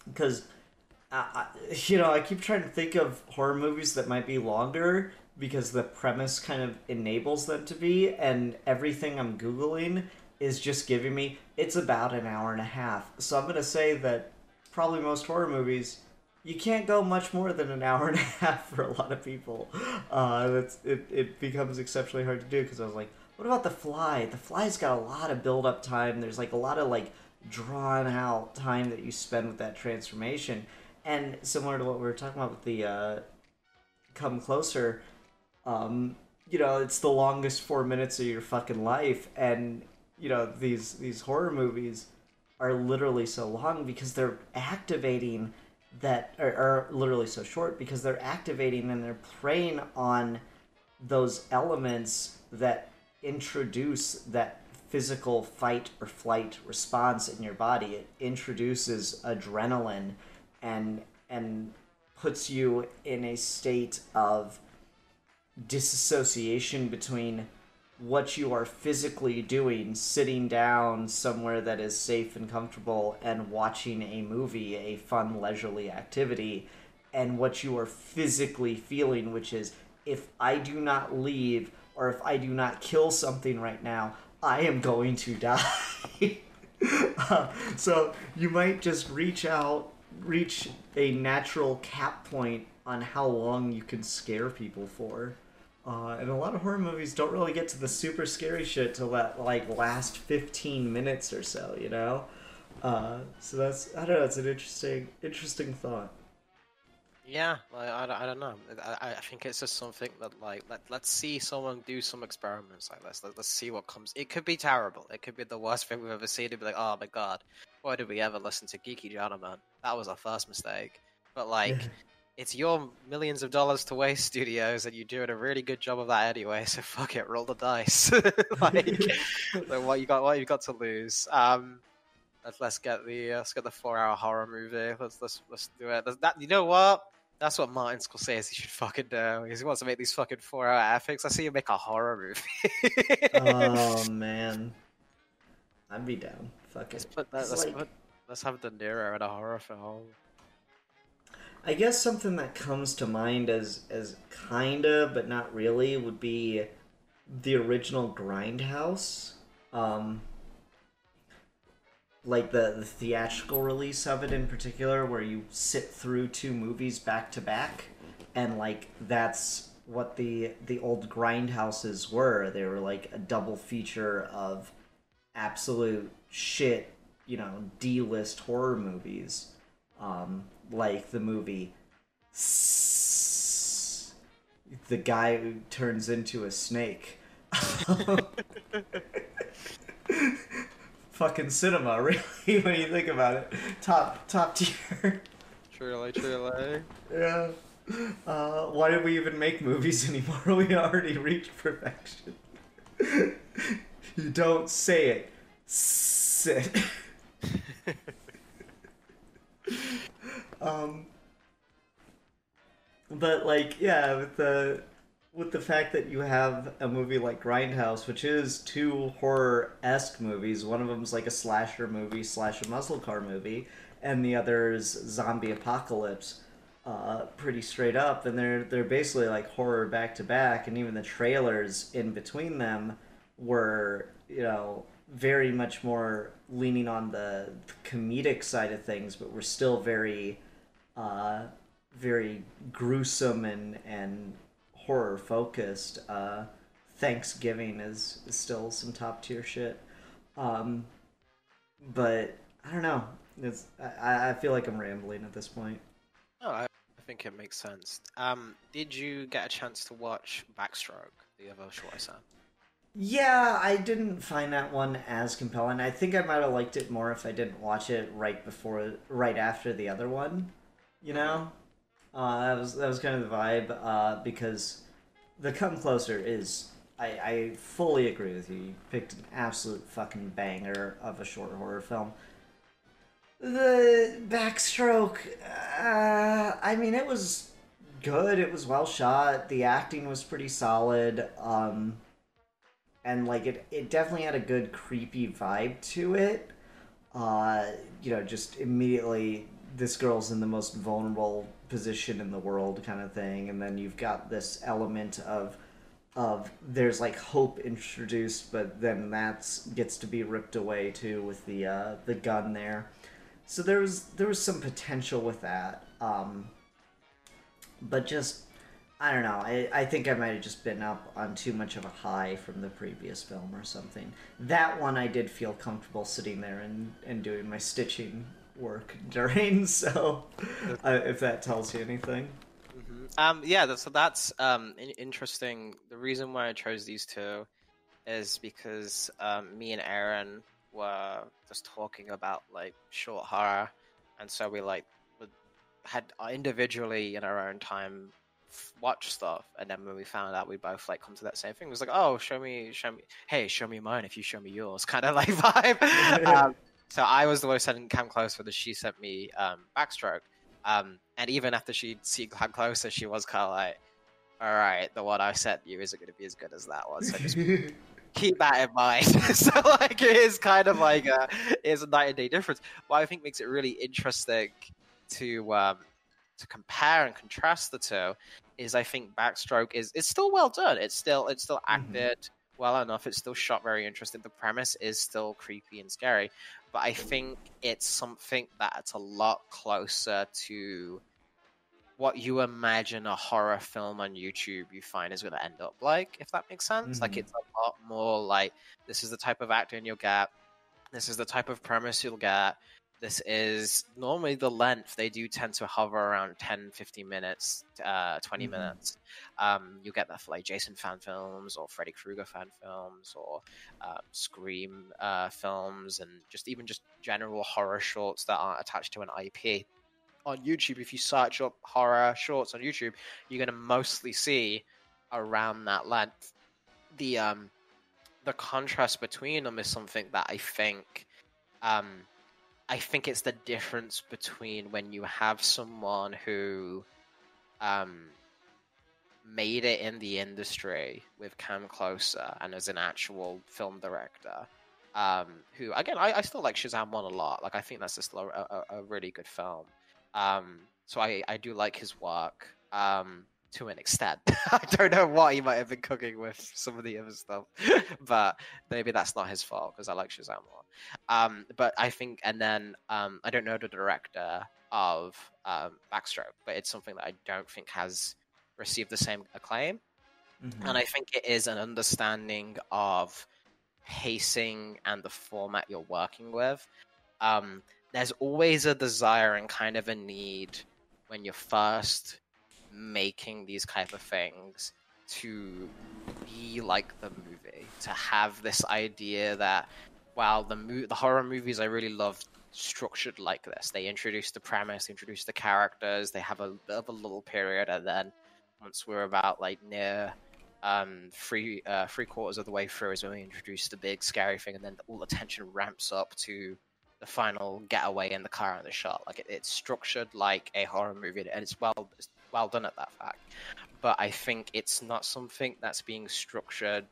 Because I keep trying to think of horror movies that might be longer because the premise kind of enables them to be, and everything I'm Googling is just giving me it's about an hour and a half. So I'm going to say that probably most horror movies, you can't go much more than an hour and a half for a lot of people. It becomes exceptionally hard to do because I was like, what about The Fly? The Fly's got a lot of build-up time. There's like a lot of like drawn-out time that you spend with that transformation. And similar to what we were talking about with the Come Closer, it's the longest 4 minutes of your fucking life, and these horror movies are literally so long because they're activating that, or literally so short because they're activating and they're preying on those elements that introduce that physical fight or flight response in your body. It introduces adrenaline and puts you in a state of disassociation between what you are physically doing, sitting down somewhere that is safe and comfortable and watching a movie, a fun leisurely activity, and what you are physically feeling, which is, if I do not leave or if I do not kill something right now, I am going to die. So you might just reach a natural cap point on how long you can scare people for. And a lot of horror movies don't really get to the super scary shit till that like last 15 minutes or so, So that's, I don't know, it's an interesting thought. Yeah, I don't know. I think it's just something that let's see someone do some experiments like this. Let's see what comes. It could be terrible. It could be the worst thing we've ever seen. It'd be like, oh my god, why did we ever listen to Geeky Gentleman? That was our first mistake. But it's your millions of dollars to waste, studios, and you're doing a really good job of that anyway. So fuck it, roll the dice. What you got to lose. Let's get the 4-hour horror movie. Let's do it. You know what? That's what Martin Scorsese should fucking do. He wants to make these fucking 4-hour epics. I see him make a horror movie. Oh man. I'd be down. Fuck Let's it. put that. 'Cause, like, Let's have De Niro in a horror film. I guess something that comes to mind as kinda, but not really, would be the original Grindhouse. Um, like the theatrical release of it in particular, where you sit through two movies back to back, and like that's what the old Grindhouses were. They were like a double feature of absolute shit, D-list horror movies, like the movie the guy who turns into a snake. Fucking cinema, really, when you think about it. Top tier. Truly. Yeah. Why did we even make movies anymore? We already reached perfection. You don't say it. Sit. But like, yeah, with the fact that you have a movie like Grindhouse, which is two horror-esque movies. One of them's like a slasher movie slash a muscle car movie, and the other is zombie apocalypse. Pretty straight up, and they're basically like horror back to back, and even the trailers in between them were, very much more leaning on the comedic side of things, but were still very, very gruesome and horror focused. Thanksgiving is still some top tier shit, but I don't know. I feel like I'm rambling at this point. No, I think it makes sense. Did you get a chance to watch Backstroke, the other short I saw? Yeah, I didn't find that one as compelling. I think I might have liked it more if I didn't watch it right after the other one. You know, that was kind of the vibe. Because the Come Closer is, I fully agree with you. You picked an absolute fucking banger of a short horror film. The Backstroke, I mean, it was good. It was well shot. The acting was pretty solid. And like it definitely had a good creepy vibe to it. Just immediately this girl's in the most vulnerable position in the world kind of thing, and then you've got this element of there's like hope introduced, but then that's gets to be ripped away too with the gun there. So there was some potential with that. But just I don't know. I think I might have just been up on too much of a high from the previous film or something. That one I did feel comfortable sitting there and doing my stitching work during, so if that tells you anything. Yeah, so that's interesting. The reason why I chose these two is because me and Aaron were just talking about like short horror, and so we had individually in our own time watch stuff, and then when we found out, we both like come to that same thing. It was like, oh, show me, hey, show me mine if you show me yours, kind of like vibe. So I was the one who sent Cam Closer, that she sent me Backstroke, and even after she'd seen Cam Closer, she was kind of like, all right, the one I sent you isn't going to be as good as that one, so just keep that in mind. So like it is kind of like it's a night and day difference. What I think makes it really interesting to compare and contrast the two is I think Backstroke is still well done. It's still acted well enough. It's still shot very interesting. The premise is still creepy and scary, but I think it's something that's a lot closer to what you imagine a horror film on YouTube you find is going to end up like, if that makes sense. Like it's a lot more like, this is the type of acting you'll get, this is the type of premise you'll get, this is normally the length. They do tend to hover around 10, 15 minutes, 20 minutes. You get that for like Jason fan films or Freddy Krueger fan films or Scream films, and just general horror shorts that aren't attached to an IP. On YouTube, if you search up horror shorts on YouTube, you're going to mostly see around that length. The contrast between them is something that I think it's the difference between when you have someone who made it in the industry with Cam Closer and as an actual film director, who again I still like Shazam 1 a lot. Like I think that's still a really good film. So I do like his work to an extent. I don't know what he might have been cooking with some of the other stuff, but maybe that's not his fault because I like Shazam more. But I think, and then I don't know the director of Backstroke, but it's something that I don't think has received the same acclaim. Mm-hmm. And I think it is an understanding of pacing and the format you're working with. There's always a desire and kind of a need when you're first making these type of things to be like the movie, to have this idea that, wow, the horror movies I really love structured like this. They introduce the premise, introduce the characters, they have a bit of a little period, and then once we're about like near three quarters of the way through is when we introduce the big scary thing, and then all the tension ramps up to the final getaway in the car and the shot. Like it's structured like a horror movie, and it's well done at that fact. But I think it's not something that's being structured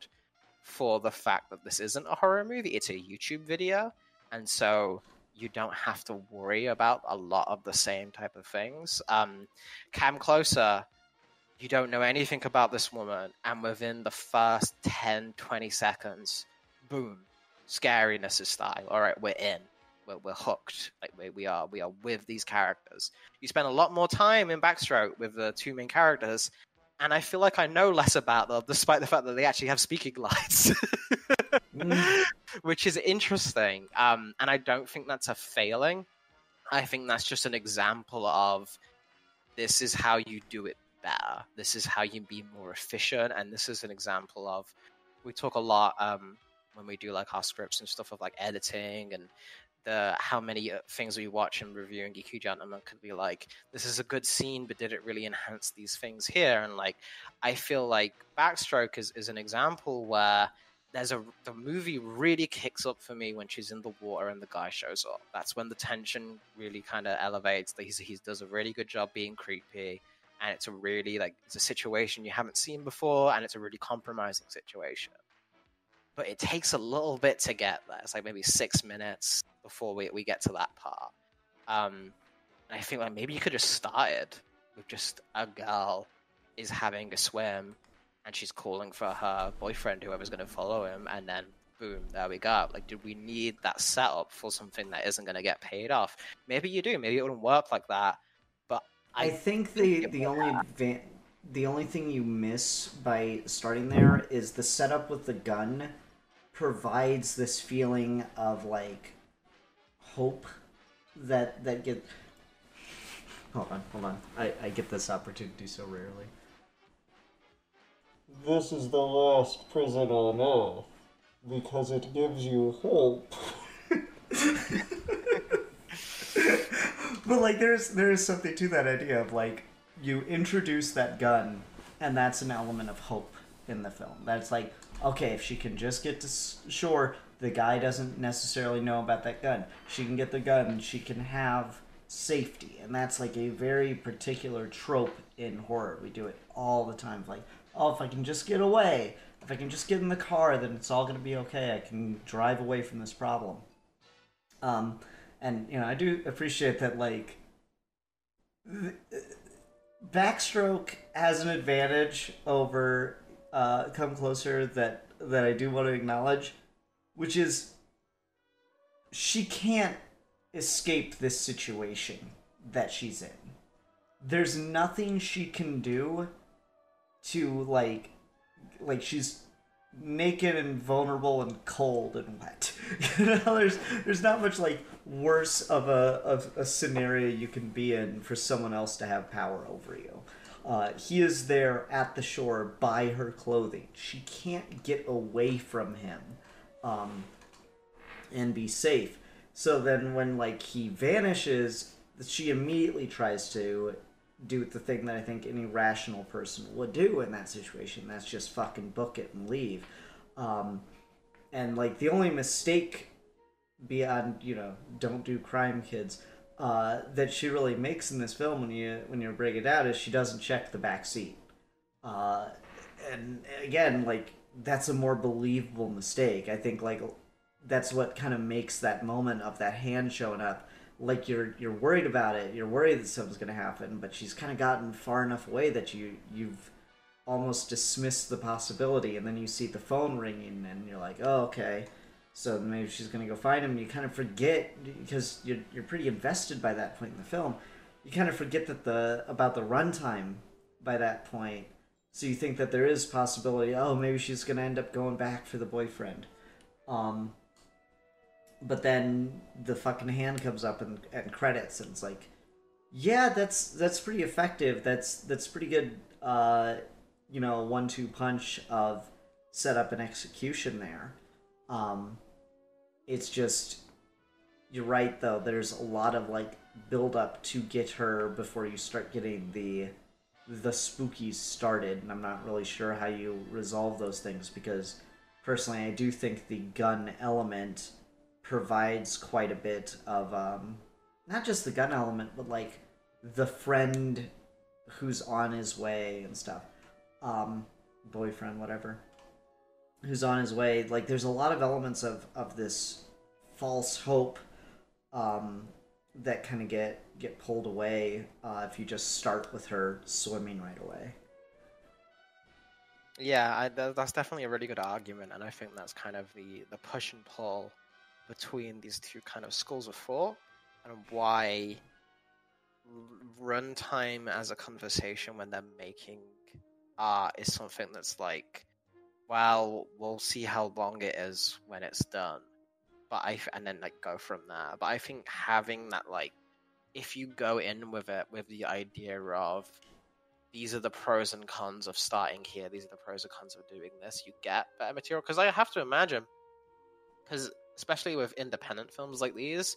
for the fact that this isn't a horror movie. It's a YouTube video, and so you don't have to worry about a lot of the same type of things. Come Closer, you don't know anything about this woman, and within the first 10-20 seconds, boom, scariness is starting. All right, we're in. We're hooked. Like we are with these characters. You spend a lot more time in Backstroke with the two main characters, and I feel like I know less about them, despite the fact that they actually have speaking lines, which is interesting. And I don't think that's a failing. I think that's just an example of this is how you do it better. This is how you be more efficient, and this is an example of, we talk a lot when we do like our scripts and stuff of like editing and how many things we watch and review, and Geeky Gentleman could be like, this is a good scene, but did it really enhance these things here? And like, I feel like Backstroke is an example where the movie really kicks up for me when she's in the water and the guy shows up. That's when the tension really kind of elevates. He does a really good job being creepy, and it's a really it's a situation you haven't seen before, and it's a really compromising situation. But it takes a little bit to get there. It's like maybe 6 minutes before we get to that part. And I think like maybe you could have started with just a girl is having a swim and she's calling for her boyfriend, whoever's going to follow him, and then boom, there we go. Like, did we need that setup for something that isn't going to get paid off? Maybe you do. Maybe it wouldn't work like that. But I think the only thing you miss by starting there is the setup with the gun provides this feeling of like hope that get. Hold on. I get this opportunity so rarely. This is the last prison on Earth because it gives you hope. But like there is something to that idea of like you introduce that gun, and that's an element of hope in the film. That's like, okay, if she can just get to shore, the guy doesn't necessarily know about that gun. She can get the gun, she can have safety. And that's like a very particular trope in horror. We do it all the time. Like, oh, if I can just get away, if I can just get in the car, then it's all going to be okay. I can drive away from this problem. And, you know, I do appreciate that, like, Backstroke has an advantage over Come Closer that I do want to acknowledge, which is she can't escape this situation that she's in. There's nothing she can do to like she's naked and vulnerable and cold and wet. You know, there's not much like worse of a scenario you can be in for someone else to have power over you. He is there at the shore by her clothing. She can't get away from him and be safe. So then when like he vanishes, she immediately tries to do the thing that I think any rational person would do in that situation. That's just fucking book it and leave. And like the only mistake beyond, you know, don't do crime, kids, that she really makes in this film when you break it down is she doesn't check the back seat. And again, like that's a more believable mistake. I think like that's what kind of makes that moment of that hand showing up. Like you're worried about it. You're worried that something's gonna happen, but she's kind of gotten far enough away that you've almost dismissed the possibility, and then you see the phone ringing, and you're like, oh, okay. So maybe she's gonna go find him. You kind of forget because you're pretty invested by that point in the film. You kind of forget that about the runtime by that point. So you think that there is possibility. Oh, maybe she's gonna end up going back for the boyfriend. But then the fucking hand comes up and credits, and it's like, yeah, that's pretty effective. That's pretty good. 1-2 punch of setup and execution there. It's just, you're right though. There's a lot of like build up to get her before you start getting the spookies started, and I'm not really sure how you resolve those things, because personally I do think the gun element provides quite a bit of not just the gun element, but like the friend who's on his way and stuff, boyfriend, whatever, who's on his way. Like there's a lot of elements of this false hope that kind of get pulled away if you just start with her swimming right away. Yeah, that's definitely a really good argument, and I think that's kind of the push and pull between these two kind of schools of thought, and why runtime as a conversation when they're making art is something that's like, well, we'll see how long it is when it's done, and then like go from there. But I think having that, like, if you go in with it with the idea of these are the pros and cons of starting here, these are the pros and cons of doing this, you get better material. Because I have to imagine, because especially with independent films like these,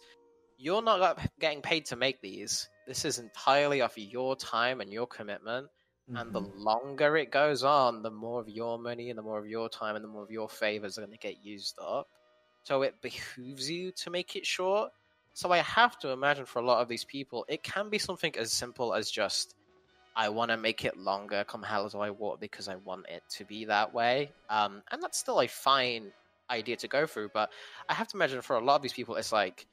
you're not getting paid to make these. This is entirely off your time and your commitment. Mm-hmm. And the longer it goes on, the more of your money and the more of your time and the more of your favors are going to get used up. So it behooves you to make it short. So I have to imagine for a lot of these people, it can be something as simple as just, I want to make it longer, come hell as high water, because I want it to be that way. And that's still a fine idea to go through, but I have to imagine for a lot of these people, it's like,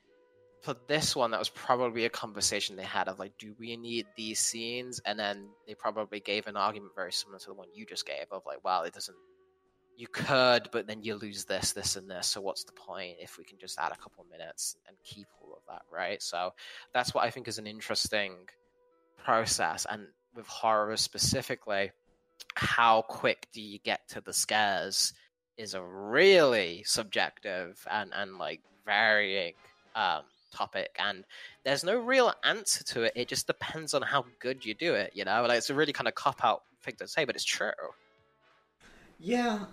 for this one, that was probably a conversation they had of like, do we need these scenes? And then they probably gave an argument very similar to the one you just gave of like, well, it doesn't, you could, but then you lose this, this, and this, so what's the point if we can just add a couple minutes and keep all of that, right? So that's what I think is an interesting process. And with horror specifically, how quick do you get to the scares is a really subjective and like varying topic, and there's no real answer to it. It just depends on how good you do it, you know? Like, it's a really kind of cop-out thing to say, but it's true. Yeah,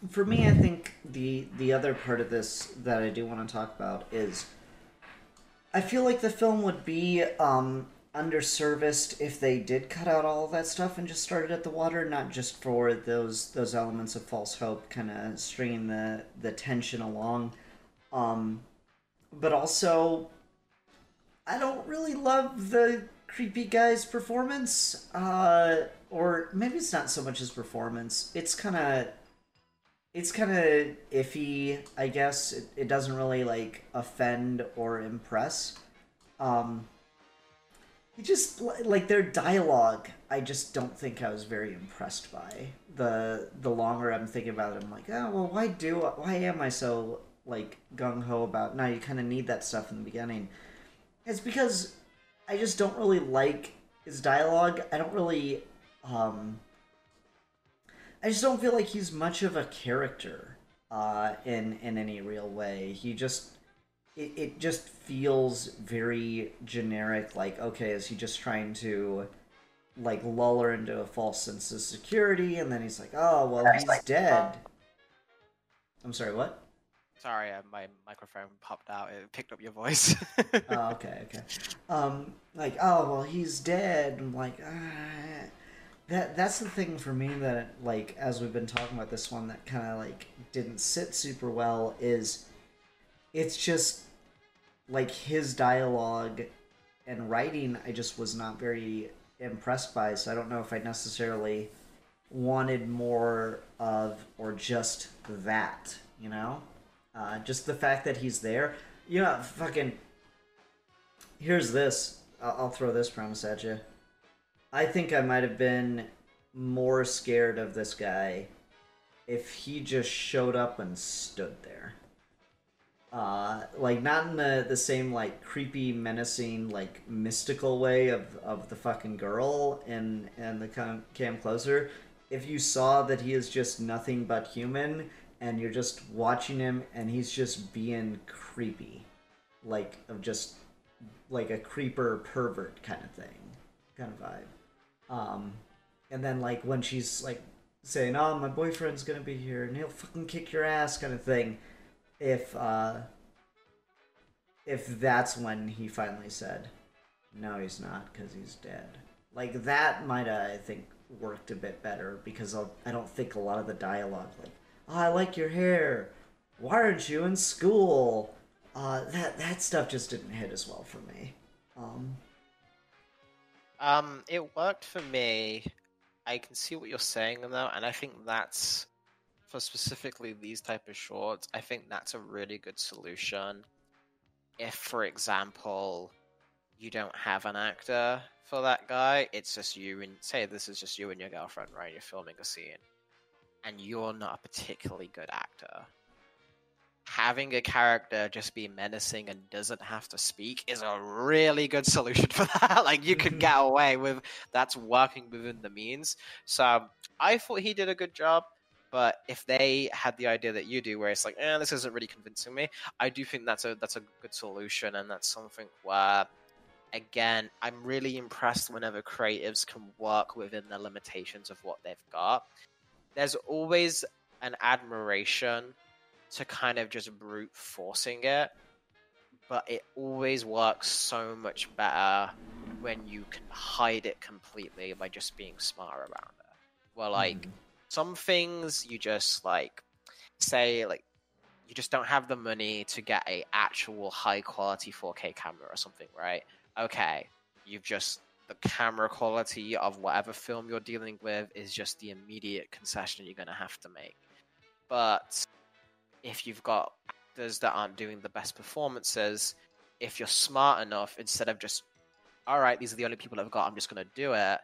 for me, I think the other part of this that I do want to talk about is I feel like the film would be underserviced if they did cut out all of that stuff and just started at the water, not just for those elements of false hope kind of stringing the tension along, but also I don't really love the creepy guy's performance, or maybe it's not so much his performance. It's kind of iffy, I guess. It doesn't really like offend or impress. He just, like, their dialogue, I just don't think I was very impressed by. The longer I'm thinking about it, I'm like, oh, well, why am I so, like, gung-ho about, now you kind of need that stuff in the beginning. It's because I just don't really like his dialogue. I don't really, I just don't feel like he's much of a character, in any real way. He just, it just feels very generic, like, okay, is he just trying to, like, lull her into a false sense of security, and then he's like, oh, well, he's dead. I'm sorry, what? Sorry, my microphone popped out. It picked up your voice. Oh, okay. Like, oh, well, he's dead. I'm like, that's the thing for me that, like, as we've been talking about this one, that kind of, like, didn't sit super well, is it's just, like, his dialogue and writing I just was not very impressed by, so I don't know if I necessarily wanted more of or just that you know? Just the fact that he's there. You know, fucking. Here's this. I'll throw this premise at you. I think I might have been more scared of this guy if he just showed up and stood there. Like not in the same like creepy, menacing, like mystical way of the fucking girl and the cam closer. If you saw that he is just nothing but human, and you're just watching him, and he's just being creepy, like of just like a creeper pervert kind of thing, kind of vibe. And then like when she's like saying, "Oh, my boyfriend's gonna be here and he'll fucking kick your ass," kind of thing. If that's when he finally said, "No, he's not, because he's dead." Like that might I think worked a bit better because I don't think a lot of the dialogue like, "Oh, I like your hair. Why aren't you in school?" That stuff just didn't hit as well for me. It worked for me. I can see what you're saying though, and I think that's for specifically these type of shorts. I think that's a really good solution. If, for example, you don't have an actor for that guy, it's just you and say this is just you and your girlfriend, right? You're filming a scene, and you're not a particularly good actor. Having a character just be menacing and doesn't have to speak is a really good solution for that. Like, you can get away with that's working within the means. So I thought he did a good job, but if they had the idea that you do, where it's like, this isn't really convincing me, I do think that's a good solution, and that's something where, again, I'm really impressed whenever creatives can work within the limitations of what they've got. There's always an admiration to kind of just brute forcing it, but it always works so much better when you can hide it completely by just being smart around it. Well, like, some things you just, like, say, like, you just don't have the money to get a actual high quality 4K camera or something, right? Okay, the camera quality of whatever film you're dealing with is just the immediate concession you're going to have to make. But if you've got actors that aren't doing the best performances, if you're smart enough, instead of just, all right, these are the only people I've got, I'm just going to do it,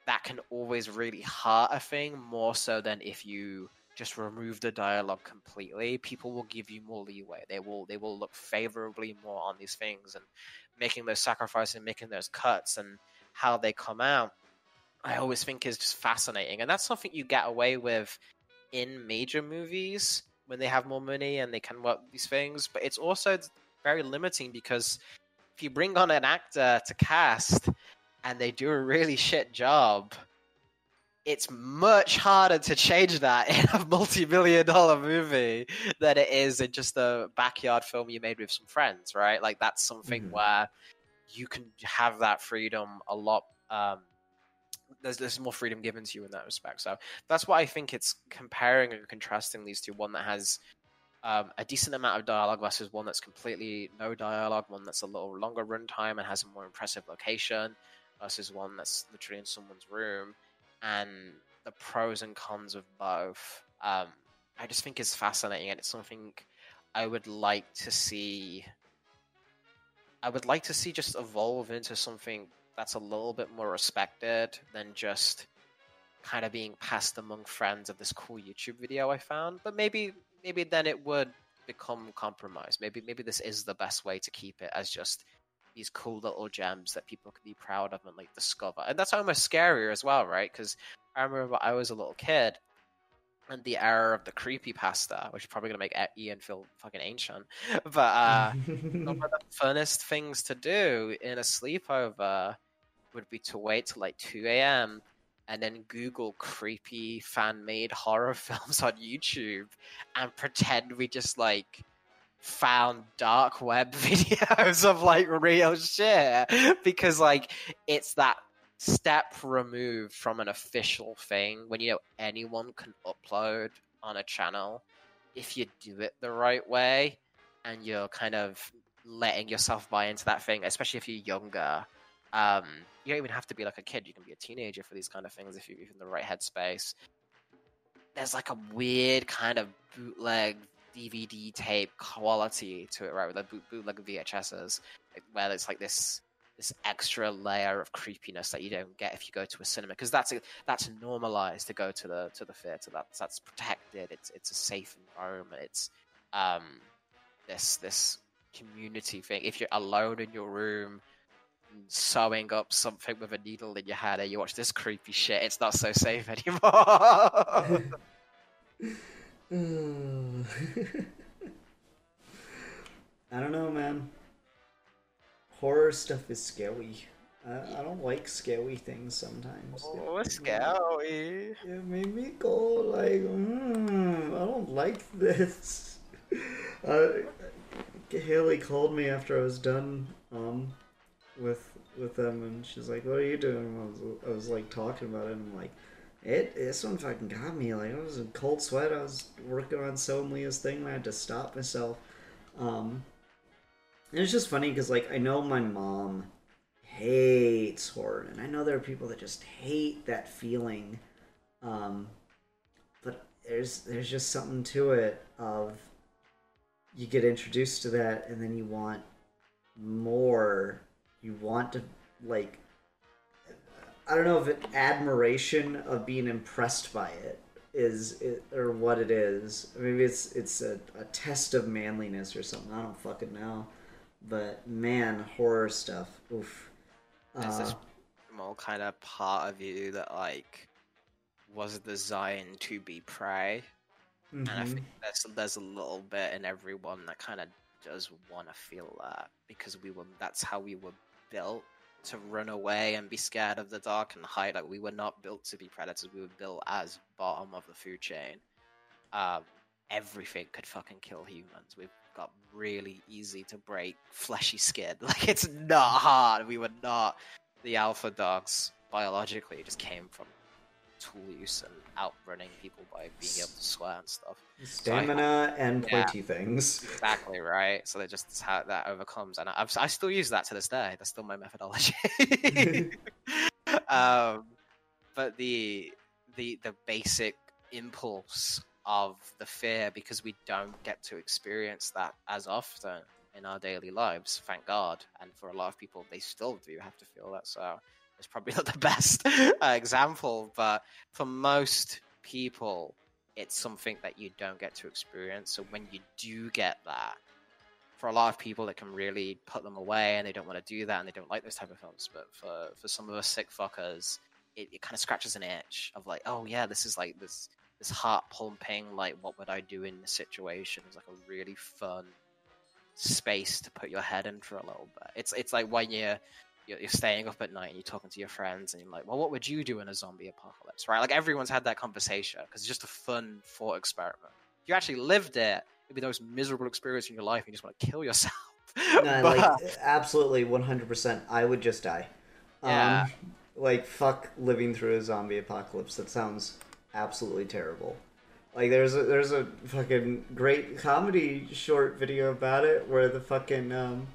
that can always really hurt a thing more so than if you just remove the dialogue completely. People will give you more leeway. They will look favorably more on these things, and making those sacrifices and making those cuts and how they come out, I always think is just fascinating. And that's something you get away with in major movies when they have more money and they can work these things, but it's also very limiting because if you bring on an actor to cast and they do a really shit job, it's much harder to change that in a multi-million-dollar movie than it is in just a backyard film you made with some friends, right? Like, that's something where you can have that freedom a lot. There's more freedom given to you in that respect. So that's why I think it's comparing and contrasting these two. One that has a decent amount of dialogue versus one that's completely no dialogue, one that's a little longer runtime and has a more impressive location versus one that's literally in someone's room, and the pros and cons of both. I just think it's fascinating, and it's something I would like to see. I would like to see just evolve into something that's a little bit more respected than just kind of being passed among friends of this cool YouTube video I found. But maybe then it would become compromised. Maybe this is the best way to keep it as just these cool little gems that people can be proud of and like discover. And that's almost scarier as well, right? Because I remember I was a little kid and the era of the creepypasta, which is probably going to make Ian feel fucking ancient. But one of the funnest things to do in a sleepover would be to wait till like 2 a.m. and then Google creepy fan-made horror films on YouTube and pretend we just like found dark web videos of like real shit, because like it's that step removed from an official thing when anyone can upload on a channel if you do it the right way and you're kind of letting yourself buy into that thing, especially if you're younger. You don't even have to be like a kid. You can be a teenager for these kind of things if you're in the right headspace. there's like a weird kind of bootleg DVD tape quality to it, right? With the bootleg VHSs, where it's like this extra layer of creepiness that you don't get if you go to a cinema, because that's normalized to go to the theater. That's protected. It's a safe environment. It's this community thing. If you're alone in your room sewing up something with a needle in your hand and you watch this creepy shit, it's not so safe anymore. I don't know, man. Horror stuff is scary. I don't like scary things sometimes. Oh, scary. It made me go like, I don't like this. Haley called me after I was done with them, and she's like, "What are you doing?" I was like talking about it, and I'm like, this one fucking got me. Like, I was in cold sweat. I was working on sewing Leah's thing, and I had to stop myself. And it's just funny because, like, I know my mom hates horror, and I know there are people that just hate that feeling. But there's just something to it of you get introduced to that, and then you want more. You want to, like, I don't know if admiration of being impressed by it is or what it is. Maybe it's a test of manliness or something. I don't fucking know. But man, horror stuff. Oof. There's this small kind of part of you that like was designed to be prey, and I think there's a little bit in everyone that kind of does want to feel that, because that's how we were built, to run away and be scared of the dark and hide. Like, we were not built to be predators. We were built as bottom of the food chain. Everything could fucking kill humans. We've got really easy to break fleshy skin. Like, it's not hard. We were not the alpha dogs biologically. It just came from tool use and outrunning people by being able to swear and stuff. Stamina and pointy things. Exactly right. So that's how that overcomes, and I still use that to this day. That's still my methodology. But the basic impulse of the fear, because we don't get to experience that as often in our daily lives, thank God. And for a lot of people, they still do have to feel that. So it's probably not the best example, but for most people, it's something that you don't get to experience. So when you do get that, for a lot of people, it can really put them away, and they don't want to do that, and they don't like those type of films. But for some of us sick fuckers, it kind of scratches an itch of like, oh yeah, this is like this heart pumping, like, what would I do in this situation? It's like a really fun space to put your head in for a little bit. It's like when you're staying up at night and you're talking to your friends and you're like, well, what would you do in a zombie apocalypse, right? Like, everyone's had that conversation because it's just a fun thought experiment. If you actually lived it, it'd be the most miserable experience in your life and you just want to kill yourself. No, like, absolutely 100%. I would just die. Yeah. Like, fuck living through a zombie apocalypse. That sounds absolutely terrible. Like, there's a fucking great comedy short video about it where the fucking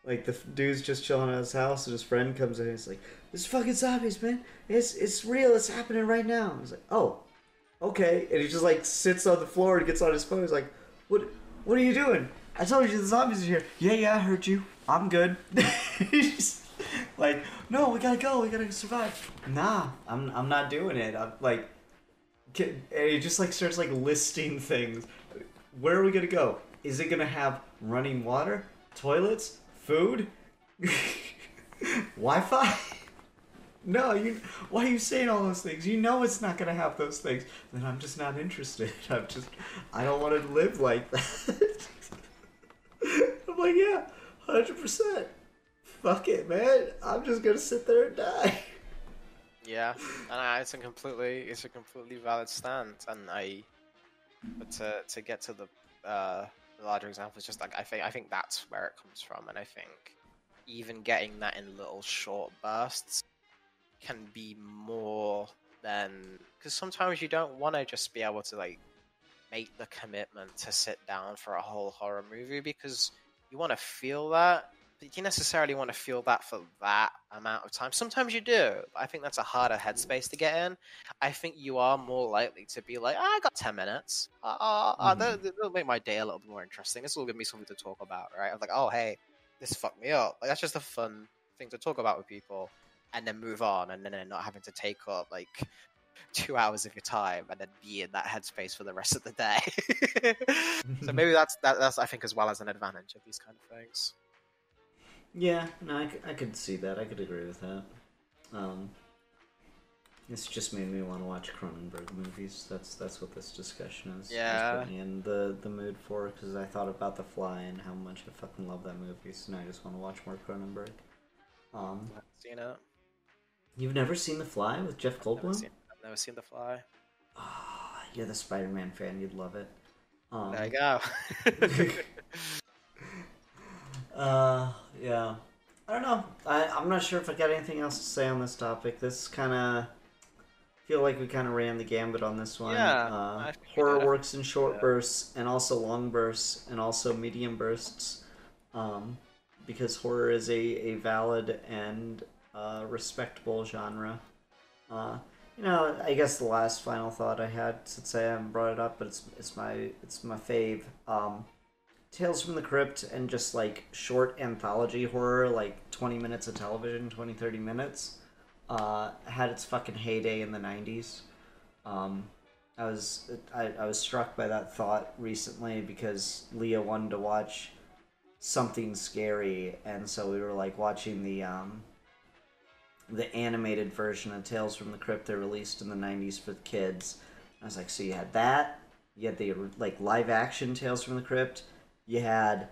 like, the dude's just chilling at his house and his friend comes in and he's like, "This fucking zombies, man. It's real. It's happening right now." He's like, "Oh, okay." And he just, like, sits on the floor and gets on his phone. He's like, What are you doing? I told you the zombies are here." "Yeah, I heard you. I'm good." He's just like, "No, we gotta go. We gotta survive." "Nah, I'm not doing it." I'm like, and he just, like, starts, like, listing things. Where are we gonna go? Is it gonna have running water, toilets, food, Wi-Fi? No, why are you saying all those things? You know it's not gonna have those things. Then I'm just not interested. I don't want to live like that. I'm like, yeah, 100%. Fuck it, man. I'm just gonna sit there and die. Yeah, and it's a completely valid stance. And to get to the larger example, it's just like I think that's where it comes from, and I think even getting that in little short bursts can be more than, because sometimes you don't want to just be able to, like, make the commitment to sit down for a whole horror movie, because you want to feel that you necessarily want to feel that for that amount of time. Sometimes you do, but I think that's a harder headspace to get in. I think you are more likely to be like, I got 10 minutes. That'll make my day a little bit more interesting. This will give me something to talk about, right? I'm like, oh, hey, this fucked me up. Like, that's just a fun thing to talk about with people, and then move on, and then not having to take up like 2 hours of your time and then be in that headspace for the rest of the day. So maybe that's I think as well as an advantage of these kind of things. Yeah, no, I could see that. I could agree with that. This just made me want to watch Cronenberg movies. That's what this discussion is. Yeah. It's put me in the mood for, because I thought about The Fly and how much I fucking love that movie. So now I just want to watch more Cronenberg. I haven't seen it. You've never seen The Fly with Jeff Goldblum? I've never seen The Fly. Oh, you're the Spider-Man fan. You'd love it. There you go. Yeah. I don't know. I'm not sure if I got anything else to say on this topic. This kind of... feel like we kind of ran the gambit on this one. Yeah. Horror works in short bursts, and also long bursts, and also medium bursts. Because horror is a valid and respectable genre. I guess the last final thought I had, since I haven't brought it up, but it's my fave. Tales from the Crypt and just like short anthology horror, like 20 minutes of television, 20-30 minutes, had its fucking heyday in the 90s. I was struck by that thought recently because Leah wanted to watch something scary, and so we were like watching the animated version of Tales from the Crypt they released in the 90s for the kids. I was like, so you had that, you had the like live action Tales from the Crypt, you had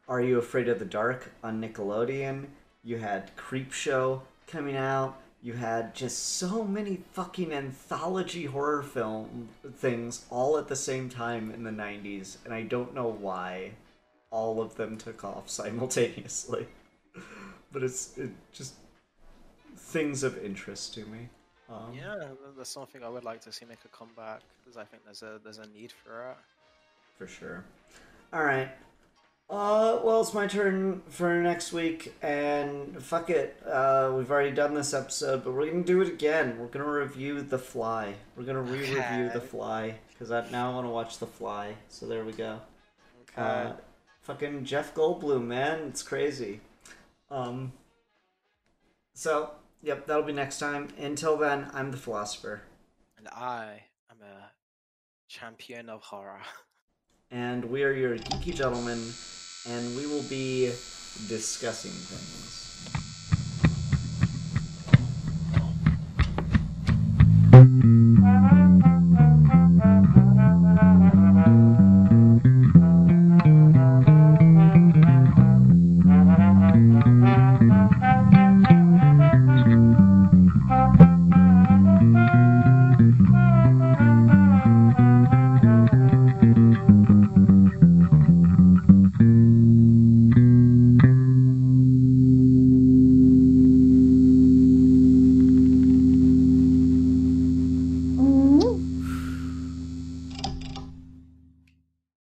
Are You Afraid of the Dark on Nickelodeon, you had Creepshow coming out, you had just so many fucking anthology horror film things all at the same time in the 90s, and I don't know why all of them took off simultaneously. But it just things of interest to me. Yeah, there's something I would like to see make a comeback, because I think there's a need for it. For sure. Alright. Well, it's my turn for next week, and fuck it. We've already done this episode, but we're gonna do it again. We're gonna review The Fly. We're gonna re-review The Fly, because now I want to watch The Fly. So there we go. Okay. Fucking Jeff Goldblum, man. It's crazy. So, yep, that'll be next time. Until then, I'm the Philosopher. And I am a champion of horror. And we are your geeky gentlemen, and we will be discussing things.